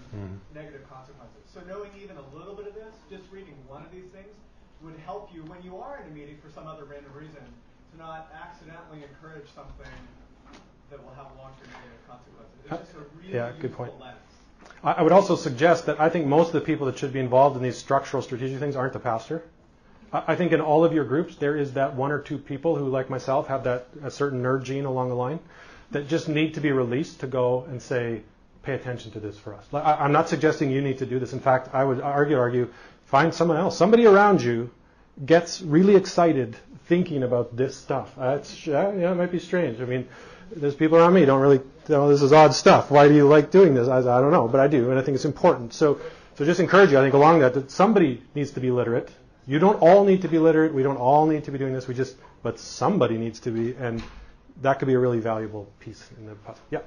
negative consequences. So knowing even a little bit of this, just reading one of these things, would help you when you are in a meeting for some other random reason to not accidentally encourage something that will have long-term negative consequences. It's just a really good point. lens. I would also suggest that I think most of the people that should be involved in these structural strategic things aren't the pastor. I think in all of your groups there is that one or two people who, like myself, have a certain nerd gene along the line that just need to be released to go and say, pay attention to this for us. I'm not suggesting you need to do this. In fact, I would argue, find someone else. Somebody around you gets really excited thinking about this stuff. It might be strange. I mean, there's people around me who don't really, this is odd stuff. Why do you like doing this? I don't know, but I do, and I think it's important. So just encourage you, I think, along that somebody needs to be literate. You don't all need to be literate. We don't all need to be doing this. But somebody needs to be, and that could be a really valuable piece in the puzzle. Yeah.